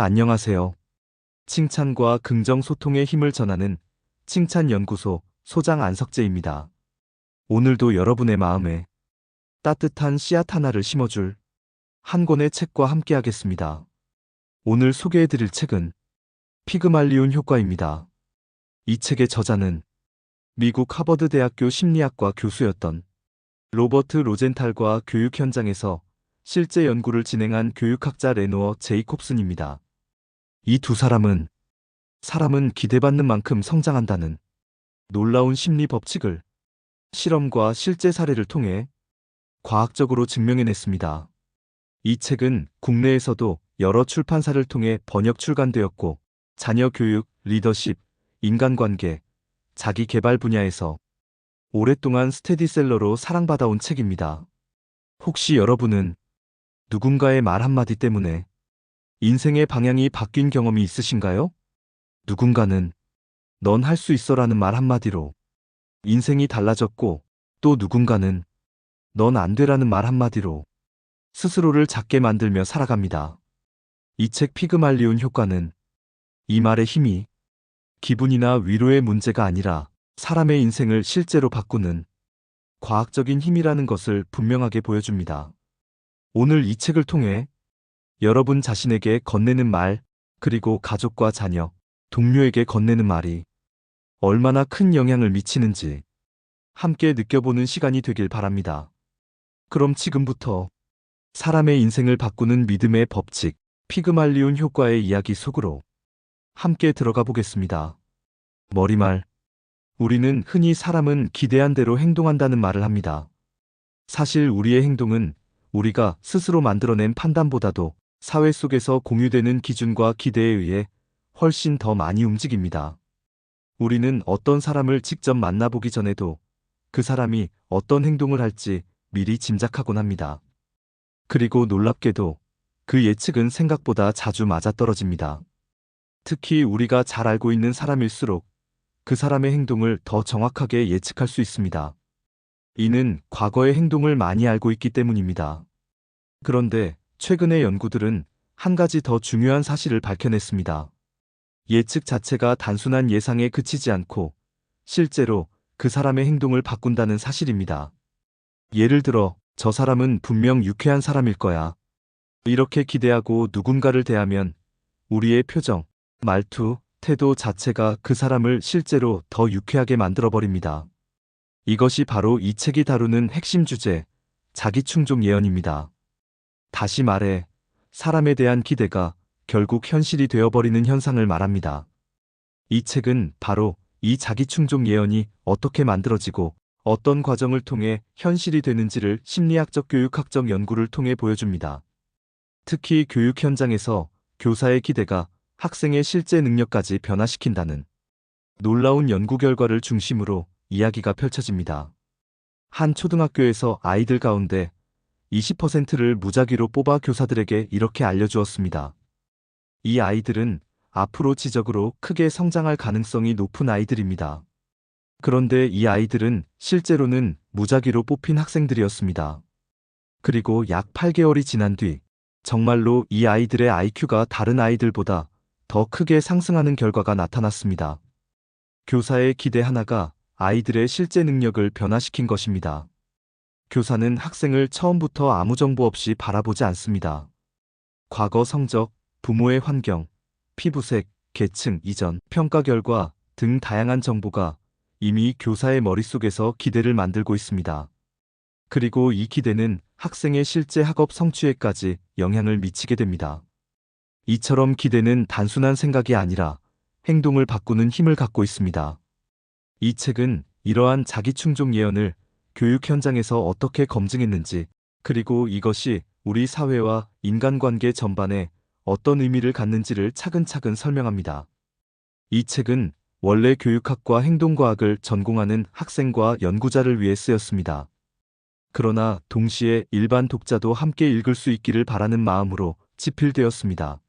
안녕하세요. 칭찬과 긍정 소통의 힘을 전하는 칭찬연구소 소장 안석재입니다. 오늘도 여러분의 마음에 따뜻한 씨앗 하나를 심어줄 한 권의 책과 함께하겠습니다. 오늘 소개해드릴 책은 피그말리온 효과입니다. 이 책의 저자는 미국 하버드 대학교 심리학과 교수였던 로버트 로젠탈과 교육 현장에서 실제 연구를 진행한 교육학자 레노어 제이콥슨입니다. 이 두 사람은 기대받는 만큼 성장한다는 놀라운 심리 법칙을 실험과 실제 사례를 통해 과학적으로 증명해냈습니다. 이 책은 국내에서도 여러 출판사를 통해 번역 출간되었고, 자녀 교육, 리더십, 인간관계, 자기 개발 분야에서 오랫동안 스테디셀러로 사랑받아온 책입니다. 혹시 여러분은 누군가의 말 한마디 때문에 인생의 방향이 바뀐 경험이 있으신가요? 누군가는 넌 할 수 있어라는 말 한마디로 인생이 달라졌고, 또 누군가는 넌 안 돼라는 말 한마디로 스스로를 작게 만들며 살아갑니다. 이 책 피그말리온 효과는 이 말의 힘이 기분이나 위로의 문제가 아니라 사람의 인생을 실제로 바꾸는 과학적인 힘이라는 것을 분명하게 보여줍니다. 오늘 이 책을 통해 여러분 자신에게 건네는 말, 그리고 가족과 자녀, 동료에게 건네는 말이 얼마나 큰 영향을 미치는지 함께 느껴보는 시간이 되길 바랍니다. 그럼 지금부터 사람의 인생을 바꾸는 믿음의 법칙, 피그말리온 효과의 이야기 속으로 함께 들어가 보겠습니다. 머리말. 우리는 흔히 사람은 기대한 대로 행동한다는 말을 합니다. 사실 우리의 행동은 우리가 스스로 만들어낸 판단보다도 사회 속에서 공유되는 기준과 기대에 의해 훨씬 더 많이 움직입니다. 우리는 어떤 사람을 직접 만나보기 전에도 그 사람이 어떤 행동을 할지 미리 짐작하곤 합니다. 그리고 놀랍게도 그 예측은 생각보다 자주 맞아떨어집니다. 특히 우리가 잘 알고 있는 사람일수록 그 사람의 행동을 더 정확하게 예측할 수 있습니다. 이는 과거의 행동을 많이 알고 있기 때문입니다. 그런데 최근의 연구들은 한 가지 더 중요한 사실을 밝혀냈습니다. 예측 자체가 단순한 예상에 그치지 않고 실제로 그 사람의 행동을 바꾼다는 사실입니다. 예를 들어, 저 사람은 분명 유쾌한 사람일 거야. 이렇게 기대하고 누군가를 대하면 우리의 표정, 말투, 태도 자체가 그 사람을 실제로 더 유쾌하게 만들어버립니다. 이것이 바로 이 책이 다루는 핵심 주제, 자기충족 예언입니다. 다시 말해, 사람에 대한 기대가 결국 현실이 되어버리는 현상을 말합니다. 이 책은 바로 이 자기충족 예언이 어떻게 만들어지고 어떤 과정을 통해 현실이 되는지를 심리학적 교육학적 연구를 통해 보여줍니다. 특히 교육 현장에서 교사의 기대가 학생의 실제 능력까지 변화시킨다는 놀라운 연구 결과를 중심으로 이야기가 펼쳐집니다. 한 초등학교에서 아이들 가운데 20%를 무작위로 뽑아 교사들에게 이렇게 알려주었습니다. 이 아이들은 앞으로 지적으로 크게 성장할 가능성이 높은 아이들입니다. 그런데 이 아이들은 실제로는 무작위로 뽑힌 학생들이었습니다. 그리고 약 8개월이 지난 뒤 정말로 이 아이들의 IQ가 다른 아이들보다 더 크게 상승하는 결과가 나타났습니다. 교사의 기대 하나가 아이들의 실제 능력을 변화시킨 것입니다. 교사는 학생을 처음부터 아무 정보 없이 바라보지 않습니다. 과거 성적, 부모의 환경, 피부색, 계층, 이전, 평가 결과 등 다양한 정보가 이미 교사의 머릿속에서 기대를 만들고 있습니다. 그리고 이 기대는 학생의 실제 학업 성취에까지 영향을 미치게 됩니다. 이처럼 기대는 단순한 생각이 아니라 행동을 바꾸는 힘을 갖고 있습니다. 이 책은 이러한 자기충족 예언을 교육 현장에서 어떻게 검증했는지, 그리고 이것이 우리 사회와 인간관계 전반에 어떤 의미를 갖는지를 차근차근 설명합니다. 이 책은 원래 교육학과 행동과학을 전공하는 학생과 연구자를 위해 쓰였습니다. 그러나 동시에 일반 독자도 함께 읽을 수 있기를 바라는 마음으로 집필되었습니다.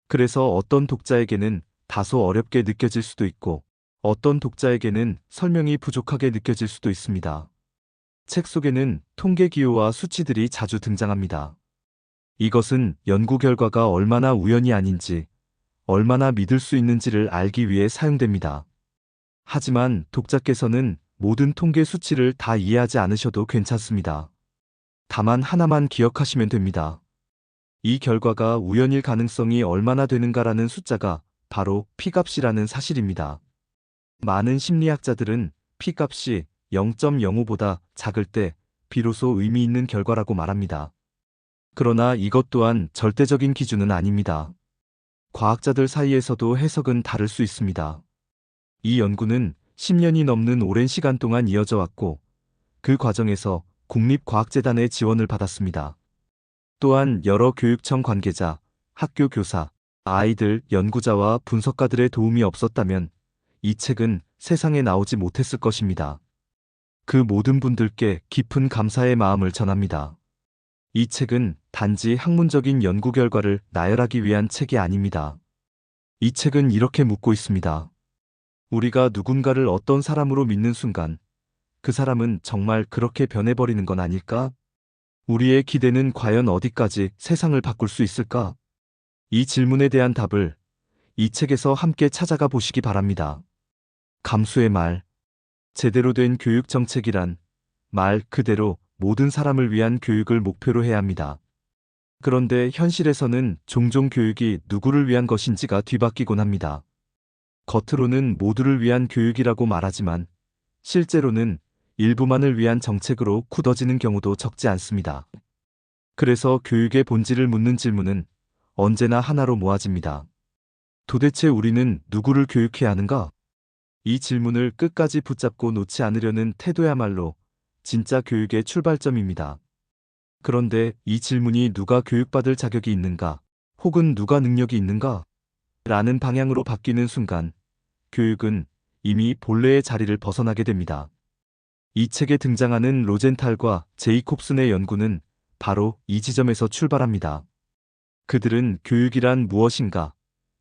그래서 어떤 독자에게는 다소 어렵게 느껴질 수도 있고, 어떤 독자에게는 설명이 부족하게 느껴질 수도 있습니다. 책 속에는 통계 기호와 수치들이 자주 등장합니다. 이것은 연구 결과가 얼마나 우연이 아닌지, 얼마나 믿을 수 있는지를 알기 위해 사용됩니다. 하지만 독자께서는 모든 통계 수치를 다 이해하지 않으셔도 괜찮습니다. 다만 하나만 기억하시면 됩니다. 이 결과가 우연일 가능성이 얼마나 되는가라는 숫자가 바로 P값이라는 사실입니다. 많은 심리학자들은 P값이 0.05보다 작을 때 비로소 의미 있는 결과라고 말합니다. 그러나 이것 또한 절대적인 기준은 아닙니다. 과학자들 사이에서도 해석은 다를 수 있습니다. 이 연구는 10년이 넘는 오랜 시간 동안 이어져 왔고, 그 과정에서 국립과학재단의 지원을 받았습니다. 또한 여러 교육청 관계자, 학교 교사, 아이들, 연구자와 분석가들의 도움이 없었다면 이 책은 세상에 나오지 못했을 것입니다. 그 모든 분들께 깊은 감사의 마음을 전합니다. 이 책은 단지 학문적인 연구 결과를 나열하기 위한 책이 아닙니다. 이 책은 이렇게 묻고 있습니다. 우리가 누군가를 어떤 사람으로 믿는 순간, 그 사람은 정말 그렇게 변해버리는 건 아닐까? 우리의 기대는 과연 어디까지 세상을 바꿀 수 있을까? 이 질문에 대한 답을 이 책에서 함께 찾아가 보시기 바랍니다. 감수의 말. 제대로 된 교육 정책이란 말 그대로 모든 사람을 위한 교육을 목표로 해야 합니다. 그런데 현실에서는 종종 교육이 누구를 위한 것인지가 뒤바뀌곤 합니다. 겉으로는 모두를 위한 교육이라고 말하지만 실제로는 일부만을 위한 정책으로 굳어지는 경우도 적지 않습니다. 그래서 교육의 본질을 묻는 질문은 언제나 하나로 모아집니다. 도대체 우리는 누구를 교육해야 하는가? 이 질문을 끝까지 붙잡고 놓지 않으려는 태도야말로 진짜 교육의 출발점입니다. 그런데 이 질문이 누가 교육받을 자격이 있는가, 혹은 누가 능력이 있는가? 라는 방향으로 바뀌는 순간, 교육은 이미 본래의 자리를 벗어나게 됩니다. 이 책에 등장하는 로젠탈과 제이콥슨의 연구는 바로 이 지점에서 출발합니다. 그들은 교육이란 무엇인가,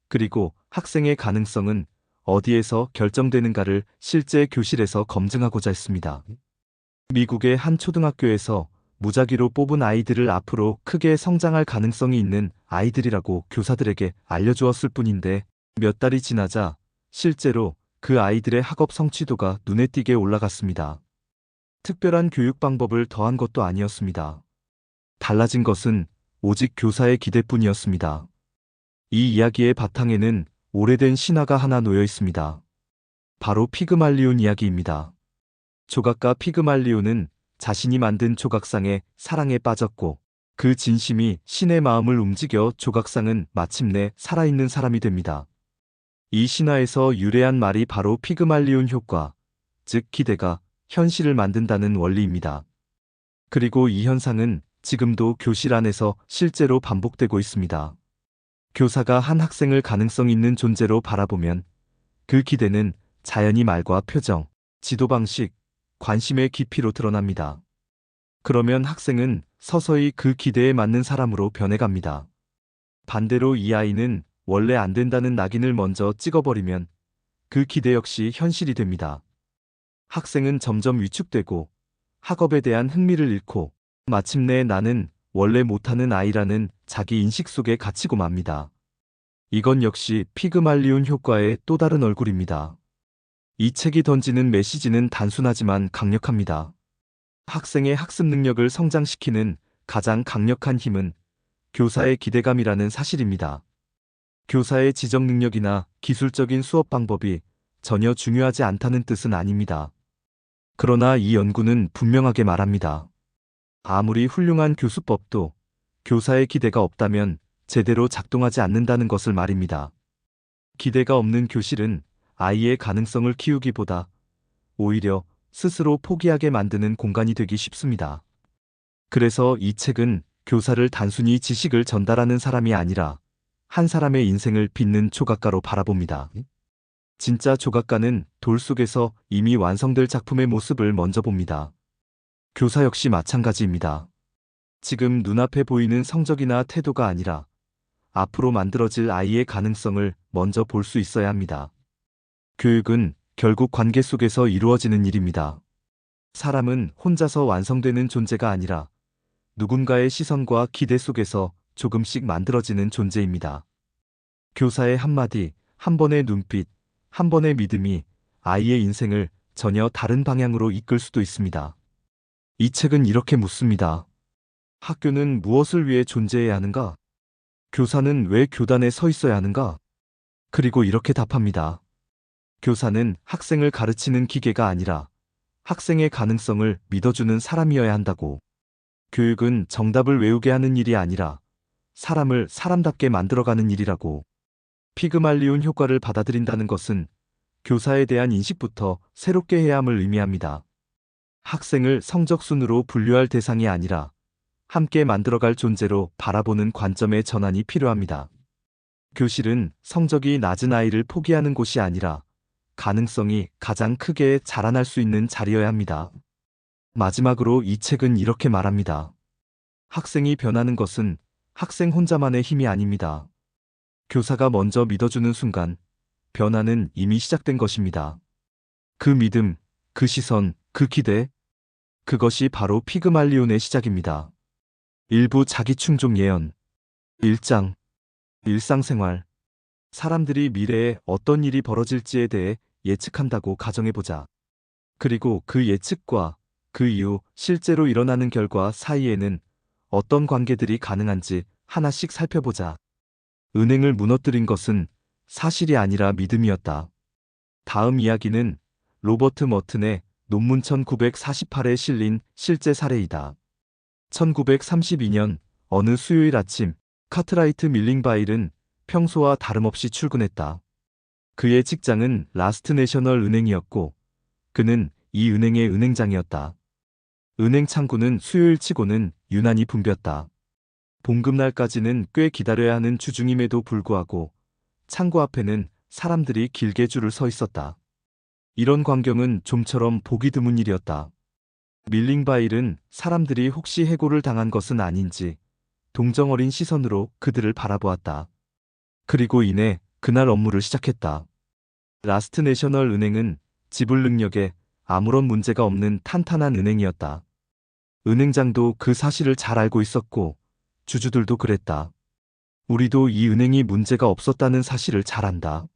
그리고 학생의 가능성은 어디에서 결정되는가를 실제 교실에서 검증하고자 했습니다. 미국의 한 초등학교에서 무작위로 뽑은 아이들을 앞으로 크게 성장할 가능성이 있는 아이들이라고 교사들에게 알려주었을 뿐인데 몇 달이 지나자 실제로 그 아이들의 학업 성취도가 눈에 띄게 올라갔습니다. 특별한 교육 방법을 더한 것도 아니었습니다. 달라진 것은 오직 교사의 기대뿐이었습니다. 이 이야기의 바탕에는 오래된 신화가 하나 놓여 있습니다. 바로 피그말리온 이야기입니다. 조각가 피그말리온은 자신이 만든 조각상의 사랑에 빠졌고 그 진심이 신의 마음을 움직여 조각상은 마침내 살아있는 사람이 됩니다. 이 신화에서 유래한 말이 바로 피그말리온 효과, 즉 기대가 현실을 만든다는 원리입니다. 그리고 이 현상은 지금도 교실 안에서 실제로 반복되고 있습니다. 교사가 한 학생을 가능성 있는 존재로 바라보면 그 기대는 자연히 말과 표정, 지도 방식, 관심의 깊이로 드러납니다. 그러면 학생은 서서히 그 기대에 맞는 사람으로 변해갑니다. 반대로 이 아이는 원래 안 된다는 낙인을 먼저 찍어버리면 그 기대 역시 현실이 됩니다. 학생은 점점 위축되고 학업에 대한 흥미를 잃고 마침내 나는 원래 못하는 아이라는 자기 인식 속에 갇히고 맙니다. 이건 역시 피그말리온 효과의 또 다른 얼굴입니다. 이 책이 던지는 메시지는 단순하지만 강력합니다. 학생의 학습 능력을 성장시키는 가장 강력한 힘은 교사의 기대감이라는 사실입니다. 교사의 지적 능력이나 기술적인 수업 방법이 전혀 중요하지 않다는 뜻은 아닙니다. 그러나 이 연구는 분명하게 말합니다. 아무리 훌륭한 교수법도 교사의 기대가 없다면 제대로 작동하지 않는다는 것을 말입니다. 기대가 없는 교실은 아이의 가능성을 키우기보다 오히려 스스로 포기하게 만드는 공간이 되기 쉽습니다. 그래서 이 책은 교사를 단순히 지식을 전달하는 사람이 아니라 한 사람의 인생을 빚는 조각가로 바라봅니다. 진짜 조각가는 돌 속에서 이미 완성될 작품의 모습을 먼저 봅니다. 교사 역시 마찬가지입니다. 지금 눈앞에 보이는 성적이나 태도가 아니라 앞으로 만들어질 아이의 가능성을 먼저 볼 수 있어야 합니다. 교육은 결국 관계 속에서 이루어지는 일입니다. 사람은 혼자서 완성되는 존재가 아니라 누군가의 시선과 기대 속에서 조금씩 만들어지는 존재입니다. 교사의 한마디, 한 번의 눈빛, 한 번의 믿음이 아이의 인생을 전혀 다른 방향으로 이끌 수도 있습니다. 이 책은 이렇게 묻습니다. 학교는 무엇을 위해 존재해야 하는가? 교사는 왜 교단에 서 있어야 하는가? 그리고 이렇게 답합니다. 교사는 학생을 가르치는 기계가 아니라 학생의 가능성을 믿어주는 사람이어야 한다고. 교육은 정답을 외우게 하는 일이 아니라 사람을 사람답게 만들어가는 일이라고. 피그말리온 효과를 받아들인다는 것은 교사에 대한 인식부터 새롭게 해야 함을 의미합니다. 학생을 성적순으로 분류할 대상이 아니라 함께 만들어갈 존재로 바라보는 관점의 전환이 필요합니다. 교실은 성적이 낮은 아이를 포기하는 곳이 아니라 가능성이 가장 크게 자라날 수 있는 자리여야 합니다. 마지막으로 이 책은 이렇게 말합니다. 학생이 변하는 것은 학생 혼자만의 힘이 아닙니다. 교사가 먼저 믿어주는 순간 변화는 이미 시작된 것입니다. 그 믿음, 그 시선, 그 기대, 그것이 바로 피그말리온의 시작입니다. 일부 자기충족 예언 1장 일상생활. 사람들이 미래에 어떤 일이 벌어질지에 대해 예측한다고 가정해보자. 그리고 그 예측과 그 이후 실제로 일어나는 결과 사이에는 어떤 관계들이 가능한지 하나씩 살펴보자. 은행을 무너뜨린 것은 사실이 아니라 믿음이었다. 다음 이야기는 로버트 머튼의 논문 1948에 실린 실제 사례이다. 1932년 어느 수요일 아침 카트라이트 밀링바일은 평소와 다름없이 출근했다. 그의 직장은 라스트 내셔널 은행이었고 그는 이 은행의 은행장이었다. 은행 창구는 수요일 치고는 유난히 붐볐다. 봉급날까지는 꽤 기다려야 하는 주중임에도 불구하고 창구 앞에는 사람들이 길게 줄을 서 있었다. 이런 광경은 좀처럼 보기 드문 일이었다. 밀링바일은 사람들이 혹시 해고를 당한 것은 아닌지 동정어린 시선으로 그들을 바라보았다. 그리고 이내 그날 업무를 시작했다. 라스트 내셔널 은행은 지불 능력에 아무런 문제가 없는 탄탄한 은행이었다. 은행장도 그 사실을 잘 알고 있었고 주주들도 그랬다. 우리도 이 은행이 문제가 없었다는 사실을 잘 안다.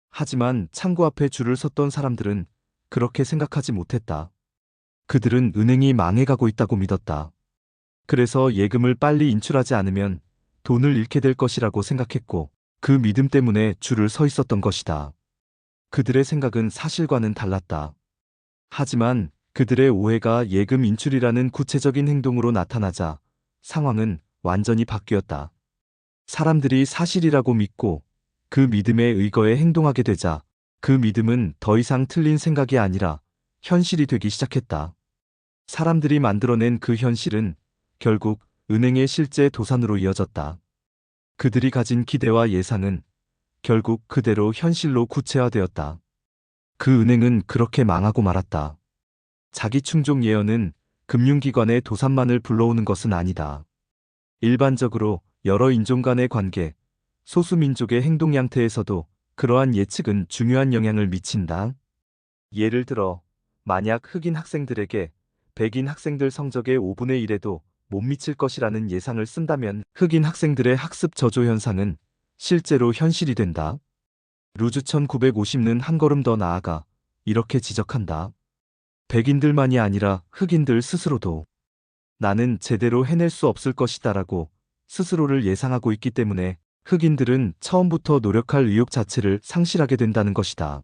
하지만 창구 앞에 줄을 섰던 사람들은 그렇게 생각하지 못했다. 그들은 은행이 망해가고 있다고 믿었다. 그래서 예금을 빨리 인출하지 않으면 돈을 잃게 될 것이라고 생각했고 그 믿음 때문에 줄을 서 있었던 것이다. 그들의 생각은 사실과는 달랐다. 하지만 그들의 오해가 예금 인출이라는 구체적인 행동으로 나타나자 상황은 완전히 바뀌었다. 사람들이 사실이라고 믿고 그 믿음에 의거해 행동하게 되자 그 믿음은 더 이상 틀린 생각이 아니라 현실이 되기 시작했다. 사람들이 만들어낸 그 현실은 결국 은행의 실제 도산으로 이어졌다. 그들이 가진 기대와 예상은 결국 그대로 현실로 구체화되었다. 그 은행은 그렇게 망하고 말았다. 자기충족 예언은 금융기관의 도산만을 불러오는 것은 아니다. 일반적으로 여러 인종 간의 관계, 소수민족의 행동 양태에서도 그러한 예측은 중요한 영향을 미친다. 예를 들어, 만약 흑인 학생들에게 백인 학생들 성적의 5분의 1에도 못 미칠 것이라는 예상을 쓴다면 흑인 학생들의 학습 저조 현상은 실제로 현실이 된다. 루즈 1950는 한 걸음 더 나아가 이렇게 지적한다. 백인들만이 아니라 흑인들 스스로도 나는 제대로 해낼 수 없을 것이다라고 스스로를 예상하고 있기 때문에 흑인들은 처음부터 노력할 의욕 자체를 상실하게 된다는 것이다.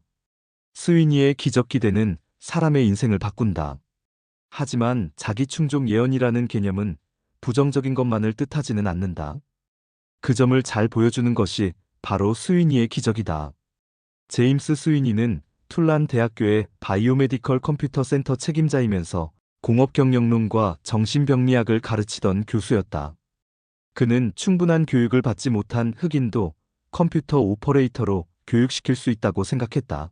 스위니의 기적 기대는 사람의 인생을 바꾼다. 하지만 자기충족 예언이라는 개념은 부정적인 것만을 뜻하지는 않는다. 그 점을 잘 보여주는 것이 바로 스위니의 기적이다. 제임스 스위니는 툴란 대학교의 바이오메디컬 컴퓨터 센터 책임자이면서 공업경영론과 정신병리학을 가르치던 교수였다. 그는 충분한 교육을 받지 못한 흑인도 컴퓨터 오퍼레이터로 교육시킬 수 있다고 생각했다.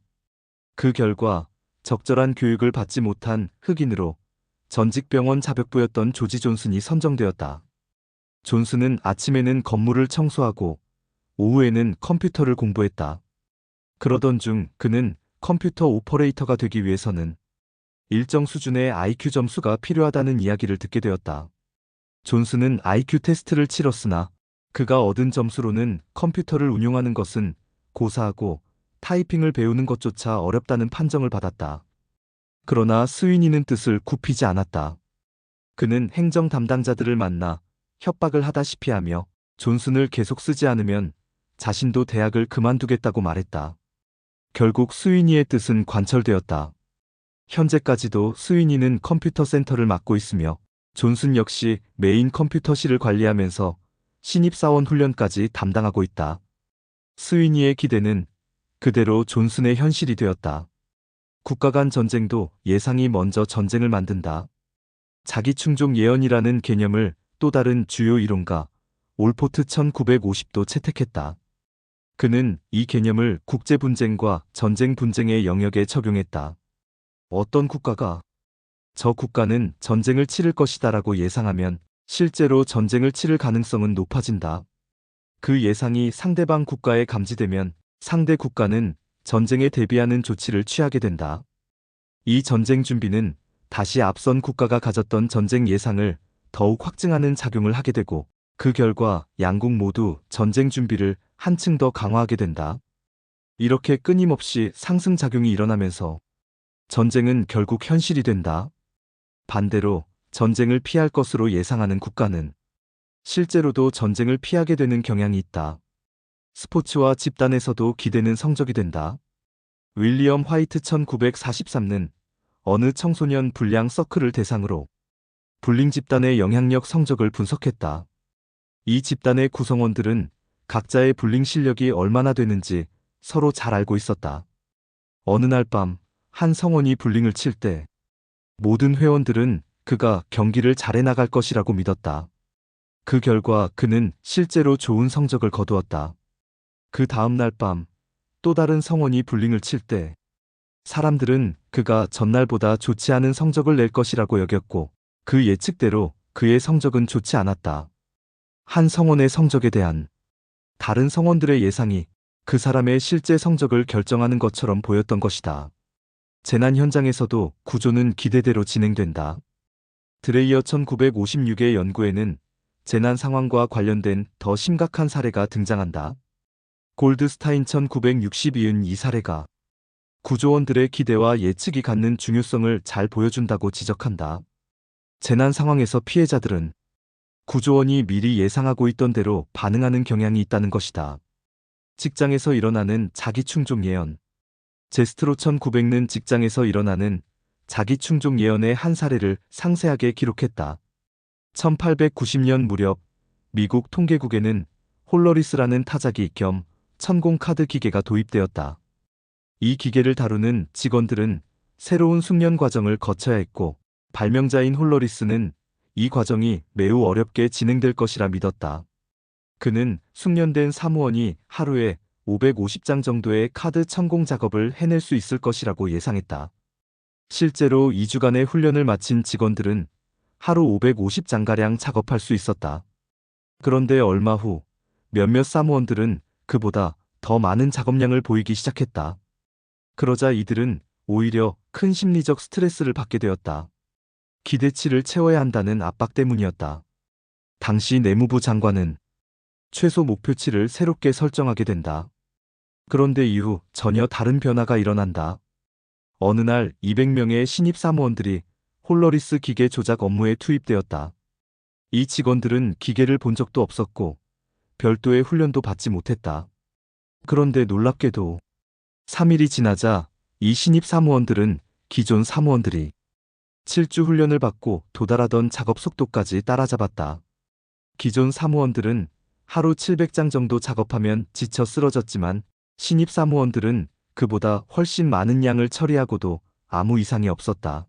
그 결과 적절한 교육을 받지 못한 흑인으로 전직병원 자벽부였던 조지 존슨이 선정되었다. 존슨은 아침에는 건물을 청소하고 오후에는 컴퓨터를 공부했다. 그러던 중 그는 컴퓨터 오퍼레이터가 되기 위해서는 일정 수준의 IQ 점수가 필요하다는 이야기를 듣게 되었다. 존슨은 IQ 테스트를 치렀으나 그가 얻은 점수로는 컴퓨터를 운용하는 것은 고사하고 타이핑을 배우는 것조차 어렵다는 판정을 받았다. 그러나 스위니는 뜻을 굽히지 않았다. 그는 행정 담당자들을 만나 협박을 하다시피 하며 존슨을 계속 쓰지 않으면 자신도 대학을 그만두겠다고 말했다. 결국 스위니의 뜻은 관철되었다. 현재까지도 스위니는 컴퓨터 센터를 맡고 있으며 존슨 역시 메인 컴퓨터실을 관리하면서 신입사원 훈련까지 담당하고 있다. 스위니의 기대는 그대로 존슨의 현실이 되었다. 국가 간 전쟁도 예상이 먼저 전쟁을 만든다. 자기충족 예언이라는 개념을 또 다른 주요 이론가 올포트 1950도 채택했다. 그는 이 개념을 국제분쟁과 전쟁 분쟁의 영역에 적용했다. 어떤 국가가 저 국가는 전쟁을 치를 것이다라고 예상하면 실제로 전쟁을 치를 가능성은 높아진다. 그 예상이 상대방 국가에 감지되면 상대 국가는 전쟁에 대비하는 조치를 취하게 된다. 이 전쟁 준비는 다시 앞선 국가가 가졌던 전쟁 예상을 더욱 확증하는 작용을 하게 되고 그 결과 양국 모두 전쟁 준비를 한층 더 강화하게 된다. 이렇게 끊임없이 상승작용이 일어나면서 전쟁은 결국 현실이 된다. 반대로 전쟁을 피할 것으로 예상하는 국가는 실제로도 전쟁을 피하게 되는 경향이 있다. 스포츠와 집단에서도 기대는 성적이 된다. 윌리엄 화이트 1943는 어느 청소년 불량 서클을 대상으로 불링 집단의 영향력 성적을 분석했다. 이 집단의 구성원들은 각자의 불링 실력이 얼마나 되는지 서로 잘 알고 있었다. 어느 날 밤 한 성원이 불링을 칠 때 모든 회원들은 그가 경기를 잘해 나갈 것이라고 믿었다. 그 결과 그는 실제로 좋은 성적을 거두었다. 그 다음 날 밤 또 다른 성원이 불링을 칠 때 사람들은 그가 전날보다 좋지 않은 성적을 낼 것이라고 여겼고 그 예측대로 그의 성적은 좋지 않았다. 한 성원의 성적에 대한 다른 성원들의 예상이 그 사람의 실제 성적을 결정하는 것처럼 보였던 것이다. 재난 현장에서도 구조는 기대대로 진행된다. 드레이어 1956의 연구에는 재난 상황과 관련된 더 심각한 사례가 등장한다. 골드스타인 1962은 이 사례가 구조원들의 기대와 예측이 갖는 중요성을 잘 보여준다고 지적한다. 재난 상황에서 피해자들은 구조원이 미리 예상하고 있던 대로 반응하는 경향이 있다는 것이다. 직장에서 일어나는 자기충족 예언. 제스트로 1900는 직장에서 일어나는 자기충족 예언의 한 사례를 상세하게 기록했다. 1890년 무렵 미국 통계국에는 홀러리스라는 타자기 겸 천공 카드 기계가 도입되었다. 이 기계를 다루는 직원들은 새로운 숙련 과정을 거쳐야 했고 발명자인 홀러리스는 이 과정이 매우 어렵게 진행될 것이라 믿었다. 그는 숙련된 사무원이 하루에 550장 정도의 카드 천공 작업을 해낼 수 있을 것이라고 예상했다. 실제로 2주간의 훈련을 마친 직원들은 하루 550장가량 작업할 수 있었다. 그런데 얼마 후 몇몇 사무원들은 그보다 더 많은 작업량을 보이기 시작했다. 그러자 이들은 오히려 큰 심리적 스트레스를 받게 되었다. 기대치를 채워야 한다는 압박 때문이었다. 당시 내무부 장관은 최소 목표치를 새롭게 설정하게 된다. 그런데 이후 전혀 다른 변화가 일어난다. 어느 날 200명의 신입 사무원들이 홀러리스 기계 조작 업무에 투입되었다. 이 직원들은 기계를 본 적도 없었고 별도의 훈련도 받지 못했다. 그런데 놀랍게도 3일이 지나자 이 신입 사무원들은 기존 사무원들이 7주 훈련을 받고 도달하던 작업 속도까지 따라잡았다. 기존 사무원들은 하루 700장 정도 작업하면 지쳐 쓰러졌지만 신입 사무원들은 그보다 훨씬 많은 양을 처리하고도 아무 이상이 없었다.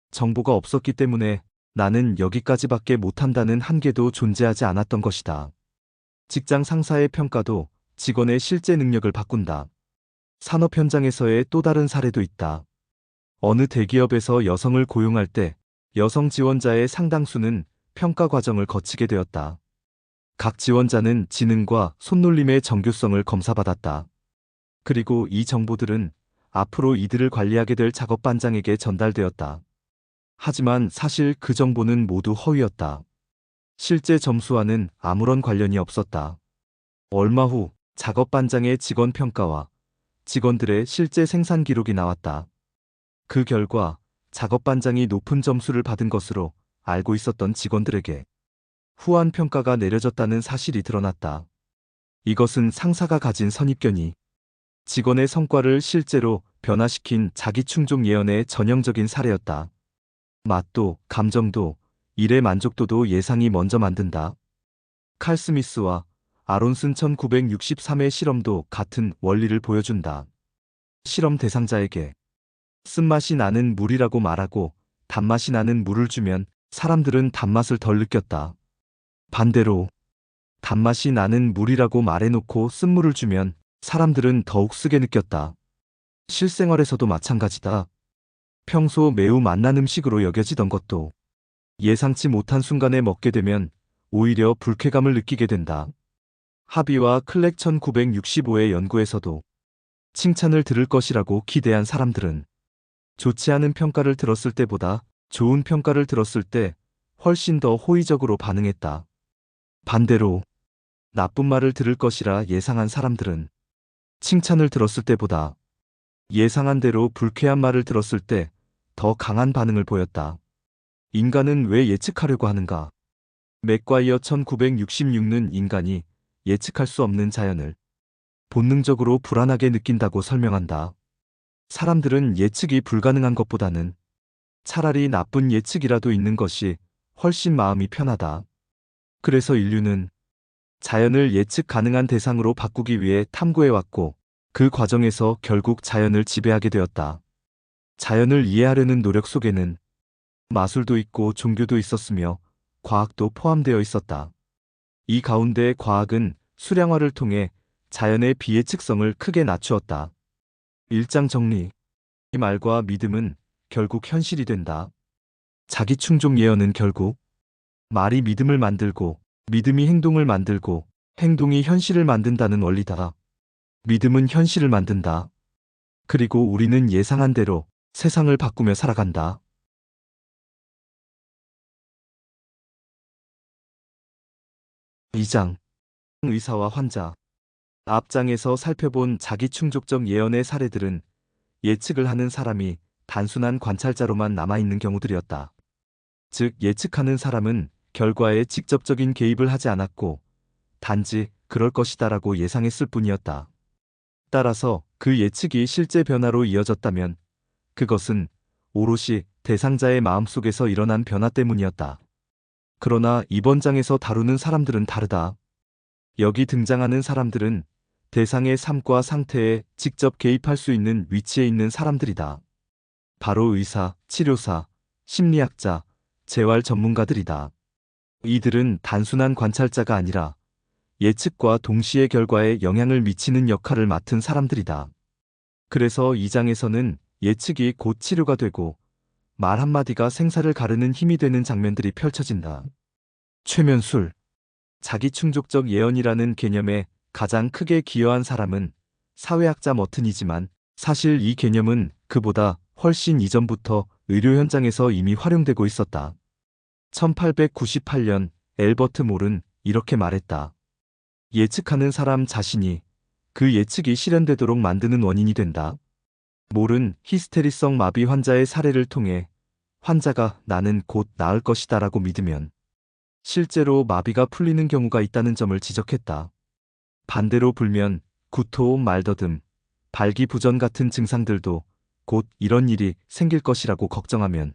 정보가 없었기 때문에 나는 여기까지밖에 못한다는 한계도 존재하지 않았던 것이다. 직장 상사의 평가도 직원의 실제 능력을 바꾼다. 산업 현장에서의 또 다른 사례도 있다. 어느 대기업에서 여성을 고용할 때 여성 지원자의 상당수는 평가 과정을 거치게 되었다. 각 지원자는 지능과 손놀림의 정교성을 검사받았다. 그리고 이 정보들은 앞으로 이들을 관리하게 될 작업반장에게 전달되었다. 하지만 사실 그 정보는 모두 허위였다. 실제 점수와는 아무런 관련이 없었다. 얼마 후 작업반장의 직원 평가와 직원들의 실제 생산 기록이 나왔다. 그 결과 작업반장이 높은 점수를 받은 것으로 알고 있었던 직원들에게 후한 평가가 내려졌다는 사실이 드러났다. 이것은 상사가 가진 선입견이 직원의 성과를 실제로 변화시킨 자기충족 예언의 전형적인 사례였다. 맛도, 감정도, 일의 만족도도 예상이 먼저 만든다. 칼 스미스와 아론슨 1963의 실험도 같은 원리를 보여준다. 실험 대상자에게 쓴맛이 나는 물이라고 말하고 단맛이 나는 물을 주면 사람들은 단맛을 덜 느꼈다. 반대로 단맛이 나는 물이라고 말해놓고 쓴물을 주면 사람들은 더욱 쓰게 느꼈다. 실생활에서도 마찬가지다. 평소 매우 맛난 음식으로 여겨지던 것도 예상치 못한 순간에 먹게 되면 오히려 불쾌감을 느끼게 된다. 하비와 클렉 1965의 연구에서도 칭찬을 들을 것이라고 기대한 사람들은 좋지 않은 평가를 들었을 때보다 좋은 평가를 들었을 때 훨씬 더 호의적으로 반응했다. 반대로 나쁜 말을 들을 것이라 예상한 사람들은 칭찬을 들었을 때보다 예상한 대로 불쾌한 말을 들었을 때 더 강한 반응을 보였다. 인간은 왜 예측하려고 하는가? 맥과이어 1966는 인간이 예측할 수 없는 자연을 본능적으로 불안하게 느낀다고 설명한다. 사람들은 예측이 불가능한 것보다는 차라리 나쁜 예측이라도 있는 것이 훨씬 마음이 편하다. 그래서 인류는 자연을 예측 가능한 대상으로 바꾸기 위해 탐구해왔고 그 과정에서 결국 자연을 지배하게 되었다. 자연을 이해하려는 노력 속에는 마술도 있고 종교도 있었으며 과학도 포함되어 있었다. 이 가운데 과학은 수량화를 통해 자연의 비예측성을 크게 낮추었다. 일장 정리. 이 말과 믿음은 결국 현실이 된다. 자기충족 예언은 결국 말이 믿음을 만들고 믿음이 행동을 만들고 행동이 현실을 만든다는 원리다. 믿음은 현실을 만든다. 그리고 우리는 예상한 대로 세상을 바꾸며 살아간다. 2장. 의사와 환자. 앞장에서 살펴본 자기충족적 예언의 사례들은 예측을 하는 사람이 단순한 관찰자로만 남아있는 경우들이었다. 즉, 예측하는 사람은 결과에 직접적인 개입을 하지 않았고 단지 그럴 것이다라고 예상했을 뿐이었다. 따라서 그 예측이 실제 변화로 이어졌다면 그것은 오롯이 대상자의 마음속에서 일어난 변화 때문이었다. 그러나 이번 장에서 다루는 사람들은 다르다. 여기 등장하는 사람들은 대상의 삶과 상태에 직접 개입할 수 있는 위치에 있는 사람들이다. 바로 의사, 치료사, 심리학자, 재활 전문가들이다. 이들은 단순한 관찰자가 아니라 예측과 동시에 결과에 영향을 미치는 역할을 맡은 사람들이다. 그래서 이 장에서는 예측이 곧 치료가 되고 말 한마디가 생사를 가르는 힘이 되는 장면들이 펼쳐진다. 최면술. 자기충족적 예언이라는 개념에 가장 크게 기여한 사람은 사회학자 머튼이지만 사실 이 개념은 그보다 훨씬 이전부터 의료 현장에서 이미 활용되고 있었다. 1898년 엘버트 몰은 이렇게 말했다. 예측하는 사람 자신이 그 예측이 실현되도록 만드는 원인이 된다. 몰은 히스테리성 마비 환자의 사례를 통해 환자가 나는 곧 나을 것이다 라고 믿으면 실제로 마비가 풀리는 경우가 있다는 점을 지적했다. 반대로 불면, 구토, 말더듬, 발기부전 같은 증상들도 곧 이런 일이 생길 것이라고 걱정하면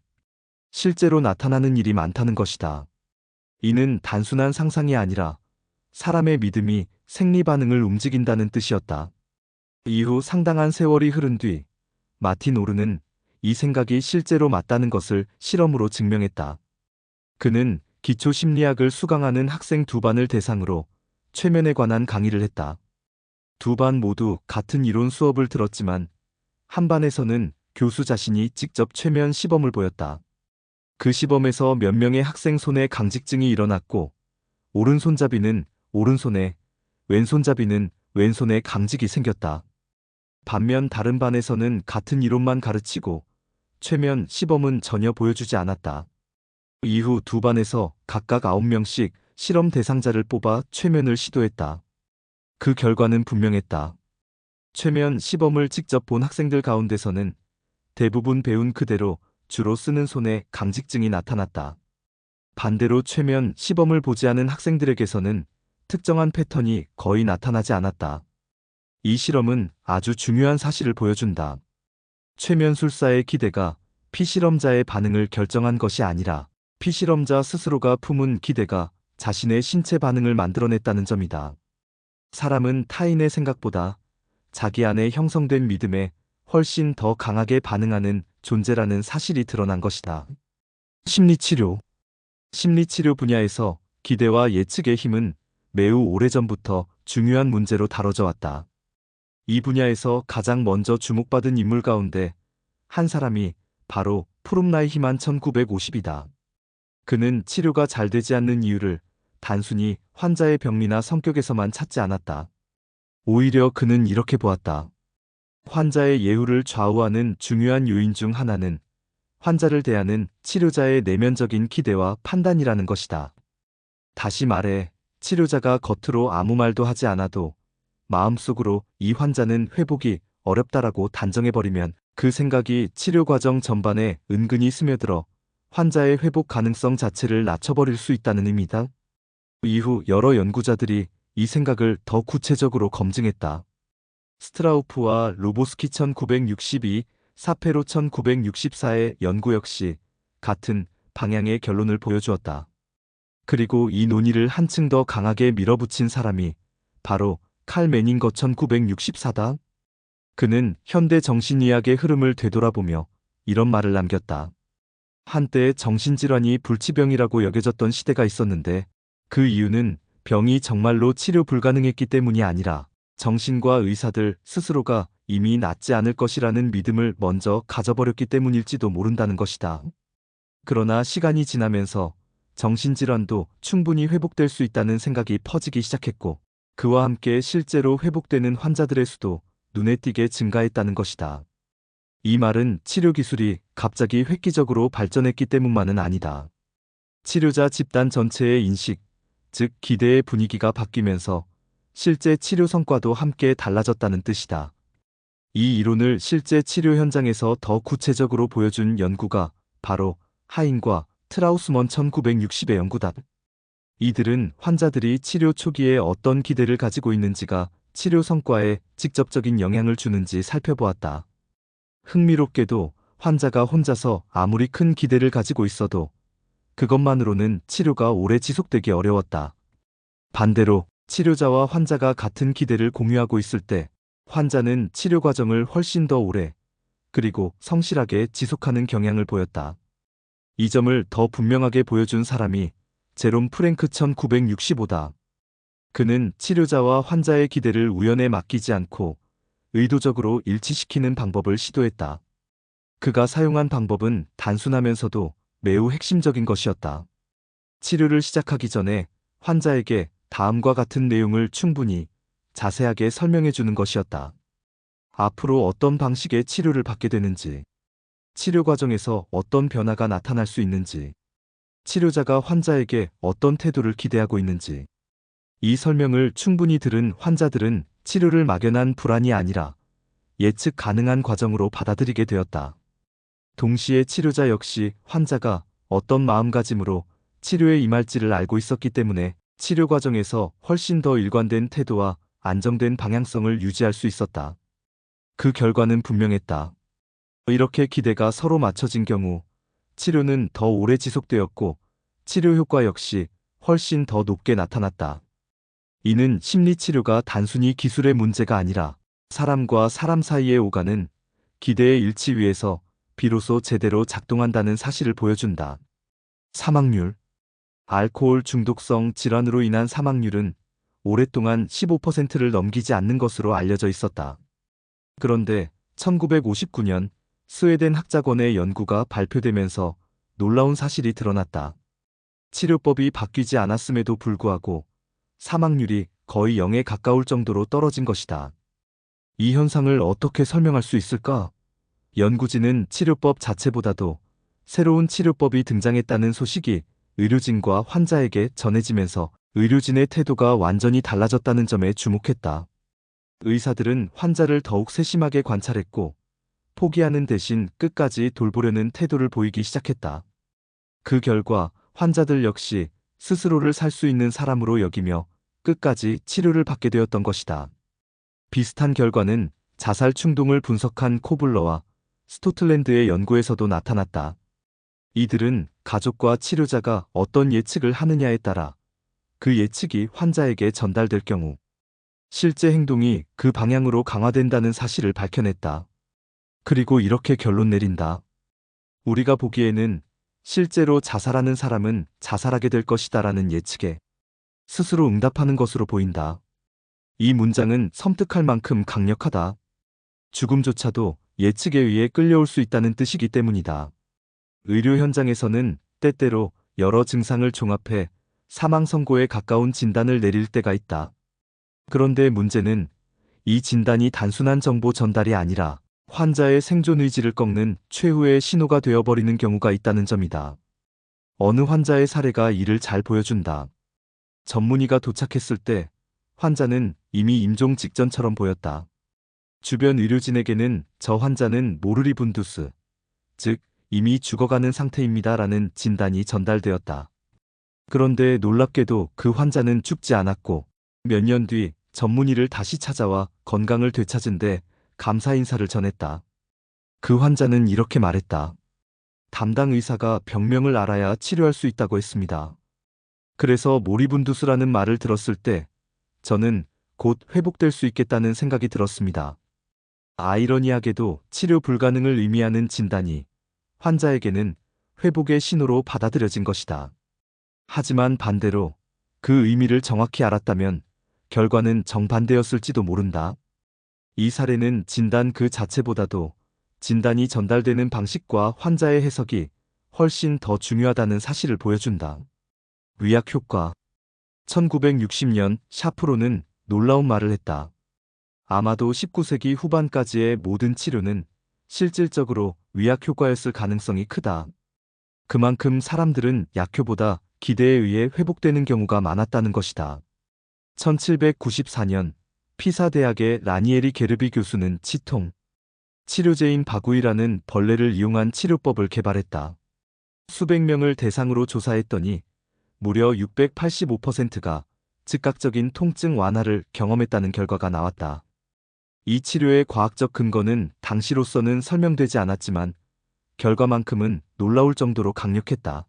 실제로 나타나는 일이 많다는 것이다. 이는 단순한 상상이 아니라 사람의 믿음이 생리 반응을 움직인다는 뜻이었다. 이후 상당한 세월이 흐른 뒤 마틴 오르는 이 생각이 실제로 맞다는 것을 실험으로 증명했다. 그는 기초 심리학을 수강하는 학생 두 반을 대상으로 최면에 관한 강의를 했다. 두 반 모두 같은 이론 수업을 들었지만 한 반에서는 교수 자신이 직접 최면 시범을 보였다. 그 시범에서 몇 명의 학생 손에 강직증이 일어났고 오른손잡이는 오른손에, 왼손잡이는 왼손에 강직이 생겼다. 반면 다른 반에서는 같은 이론만 가르치고 최면 시범은 전혀 보여주지 않았다. 이후 두 반에서 각각 9명씩 실험 대상자를 뽑아 최면을 시도했다. 그 결과는 분명했다. 최면 시범을 직접 본 학생들 가운데서는 대부분 배운 그대로 주로 쓰는 손에 강직증이 나타났다. 반대로 최면 시범을 보지 않은 학생들에게서는 특정한 패턴이 거의 나타나지 않았다. 이 실험은 아주 중요한 사실을 보여준다. 최면술사의 기대가 피실험자의 반응을 결정한 것이 아니라 피실험자 스스로가 품은 기대가 자신의 신체 반응을 만들어냈다는 점이다. 사람은 타인의 생각보다 자기 안에 형성된 믿음에 훨씬 더 강하게 반응하는 존재라는 사실이 드러난 것이다. 심리치료. 심리치료 분야에서 기대와 예측의 힘은 매우 오래전부터 중요한 문제로 다뤄져 왔다. 이 분야에서 가장 먼저 주목받은 인물 가운데 한 사람이 바로 프롬나이히만 1950이다. 그는 치료가 잘 되지 않는 이유를 단순히 환자의 병리나 성격에서만 찾지 않았다. 오히려 그는 이렇게 보았다. 환자의 예후를 좌우하는 중요한 요인 중 하나는 환자를 대하는 치료자의 내면적인 기대와 판단이라는 것이다. 다시 말해, 치료자가 겉으로 아무 말도 하지 않아도 마음속으로 이 환자는 회복이 어렵다라고 단정해버리면 그 생각이 치료 과정 전반에 은근히 스며들어 환자의 회복 가능성 자체를 낮춰버릴 수 있다는 의미다. 이후 여러 연구자들이 이 생각을 더 구체적으로 검증했다. 스트라우프와 루보스키 1962, 사페로 1964의 연구 역시 같은 방향의 결론을 보여주었다. 그리고 이 논의를 한층 더 강하게 밀어붙인 사람이 바로 칼 매닝거 1964다. 그는 현대 정신의학의 흐름을 되돌아보며 이런 말을 남겼다. 한때 정신질환이 불치병이라고 여겨졌던 시대가 있었는데 그 이유는 병이 정말로 치료 불가능했기 때문이 아니라 정신과 의사들 스스로가 이미 낫지 않을 것이라는 믿음을 먼저 가져버렸기 때문일지도 모른다는 것이다. 그러나 시간이 지나면서 정신질환도 충분히 회복될 수 있다는 생각이 퍼지기 시작했고 그와 함께 실제로 회복되는 환자들의 수도 눈에 띄게 증가했다는 것이다. 이 말은 치료 기술이 갑자기 획기적으로 발전했기 때문만은 아니다. 치료자 집단 전체의 인식, 즉 기대의 분위기가 바뀌면서 실제 치료 성과도 함께 달라졌다는 뜻이다. 이 이론을 실제 치료 현장에서 더 구체적으로 보여준 연구가 바로 하인과 트라우스먼 1960의 연구다. 이들은 환자들이 치료 초기에 어떤 기대를 가지고 있는지가 치료 성과에 직접적인 영향을 주는지 살펴보았다. 흥미롭게도 환자가 혼자서 아무리 큰 기대를 가지고 있어도 그것만으로는 치료가 오래 지속되기 어려웠다. 반대로 치료자와 환자가 같은 기대를 공유하고 있을 때 환자는 치료 과정을 훨씬 더 오래 그리고 성실하게 지속하는 경향을 보였다. 이 점을 더 분명하게 보여준 사람이 제롬 프랭크 1965다. 그는 치료자와 환자의 기대를 우연에 맡기지 않고 의도적으로 일치시키는 방법을 시도했다. 그가 사용한 방법은 단순하면서도 매우 핵심적인 것이었다. 치료를 시작하기 전에 환자에게 다음과 같은 내용을 충분히 자세하게 설명해 주는 것이었다. 앞으로 어떤 방식의 치료를 받게 되는지, 치료 과정에서 어떤 변화가 나타날 수 있는지, 치료자가 환자에게 어떤 태도를 기대하고 있는지. 이 설명을 충분히 들은 환자들은 치료를 막연한 불안이 아니라 예측 가능한 과정으로 받아들이게 되었다. 동시에 치료자 역시 환자가 어떤 마음가짐으로 치료에 임할지를 알고 있었기 때문에 치료 과정에서 훨씬 더 일관된 태도와 안정된 방향성을 유지할 수 있었다. 그 결과는 분명했다. 이렇게 기대가 서로 맞춰진 경우 치료는 더 오래 지속되었고 치료 효과 역시 훨씬 더 높게 나타났다. 이는 심리치료가 단순히 기술의 문제가 아니라 사람과 사람 사이에 오가는 기대의 일치 위에서 비로소 제대로 작동한다는 사실을 보여준다. 사망률. 알코올 중독성 질환으로 인한 사망률은 오랫동안 15%를 넘기지 않는 것으로 알려져 있었다. 그런데 1959년 스웨덴 학자권의 연구가 발표되면서 놀라운 사실이 드러났다. 치료법이 바뀌지 않았음에도 불구하고 사망률이 거의 0에 가까울 정도로 떨어진 것이다. 이 현상을 어떻게 설명할 수 있을까? 연구진은 치료법 자체보다도 새로운 치료법이 등장했다는 소식이 의료진과 환자에게 전해지면서 의료진의 태도가 완전히 달라졌다는 점에 주목했다. 의사들은 환자를 더욱 세심하게 관찰했고 포기하는 대신 끝까지 돌보려는 태도를 보이기 시작했다. 그 결과 환자들 역시 스스로를 살 수 있는 사람으로 여기며 끝까지 치료를 받게 되었던 것이다. 비슷한 결과는 자살 충동을 분석한 코블러와 스코틀랜드의 연구에서도 나타났다. 이들은 가족과 치료자가 어떤 예측을 하느냐에 따라 그 예측이 환자에게 전달될 경우 실제 행동이 그 방향으로 강화된다는 사실을 밝혀냈다. 그리고 이렇게 결론 내린다. 우리가 보기에는 실제로 자살하는 사람은 자살하게 될 것이다라는 예측에 스스로 응답하는 것으로 보인다. 이 문장은 섬뜩할 만큼 강력하다. 죽음조차도 예측에 의해 끌려올 수 있다는 뜻이기 때문이다. 의료 현장에서는 때때로 여러 증상을 종합해 사망 선고에 가까운 진단을 내릴 때가 있다. 그런데 문제는 이 진단이 단순한 정보 전달이 아니라 환자의 생존 의지를 꺾는 최후의 신호가 되어버리는 경우가 있다는 점이다. 어느 환자의 사례가 이를 잘 보여준다. 전문의가 도착했을 때 환자는 이미 임종 직전처럼 보였다. 주변 의료진에게는 저 환자는 모르리분두스, 즉 이미 죽어가는 상태입니다라는 진단이 전달되었다. 그런데 놀랍게도 그 환자는 죽지 않았고 몇 년 뒤 전문의를 다시 찾아와 건강을 되찾은 데 감사 인사를 전했다. 그 환자는 이렇게 말했다. 담당 의사가 병명을 알아야 치료할 수 있다고 했습니다. 그래서 모리분두스라는 말을 들었을 때 저는 곧 회복될 수 있겠다는 생각이 들었습니다. 아이러니하게도 치료 불가능을 의미하는 진단이 환자에게는 회복의 신호로 받아들여진 것이다. 하지만 반대로 그 의미를 정확히 알았다면 결과는 정반대였을지도 모른다. 이 사례는 진단 그 자체보다도 진단이 전달되는 방식과 환자의 해석이 훨씬 더 중요하다는 사실을 보여준다. 위약 효과. 1960년 샤프로는 놀라운 말을 했다. 아마도 19세기 후반까지의 모든 치료는 실질적으로 위약 효과였을 가능성이 크다. 그만큼 사람들은 약효보다 기대에 의해 회복되는 경우가 많았다는 것이다. 1794년 피사 대학의 라니에리 게르비 교수는 치통, 치료제인 바구이라는 벌레를 이용한 치료법을 개발했다. 수백 명을 대상으로 조사했더니 무려 685%가 즉각적인 통증 완화를 경험했다는 결과가 나왔다. 이 치료의 과학적 근거는 당시로서는 설명되지 않았지만 결과만큼은 놀라울 정도로 강력했다.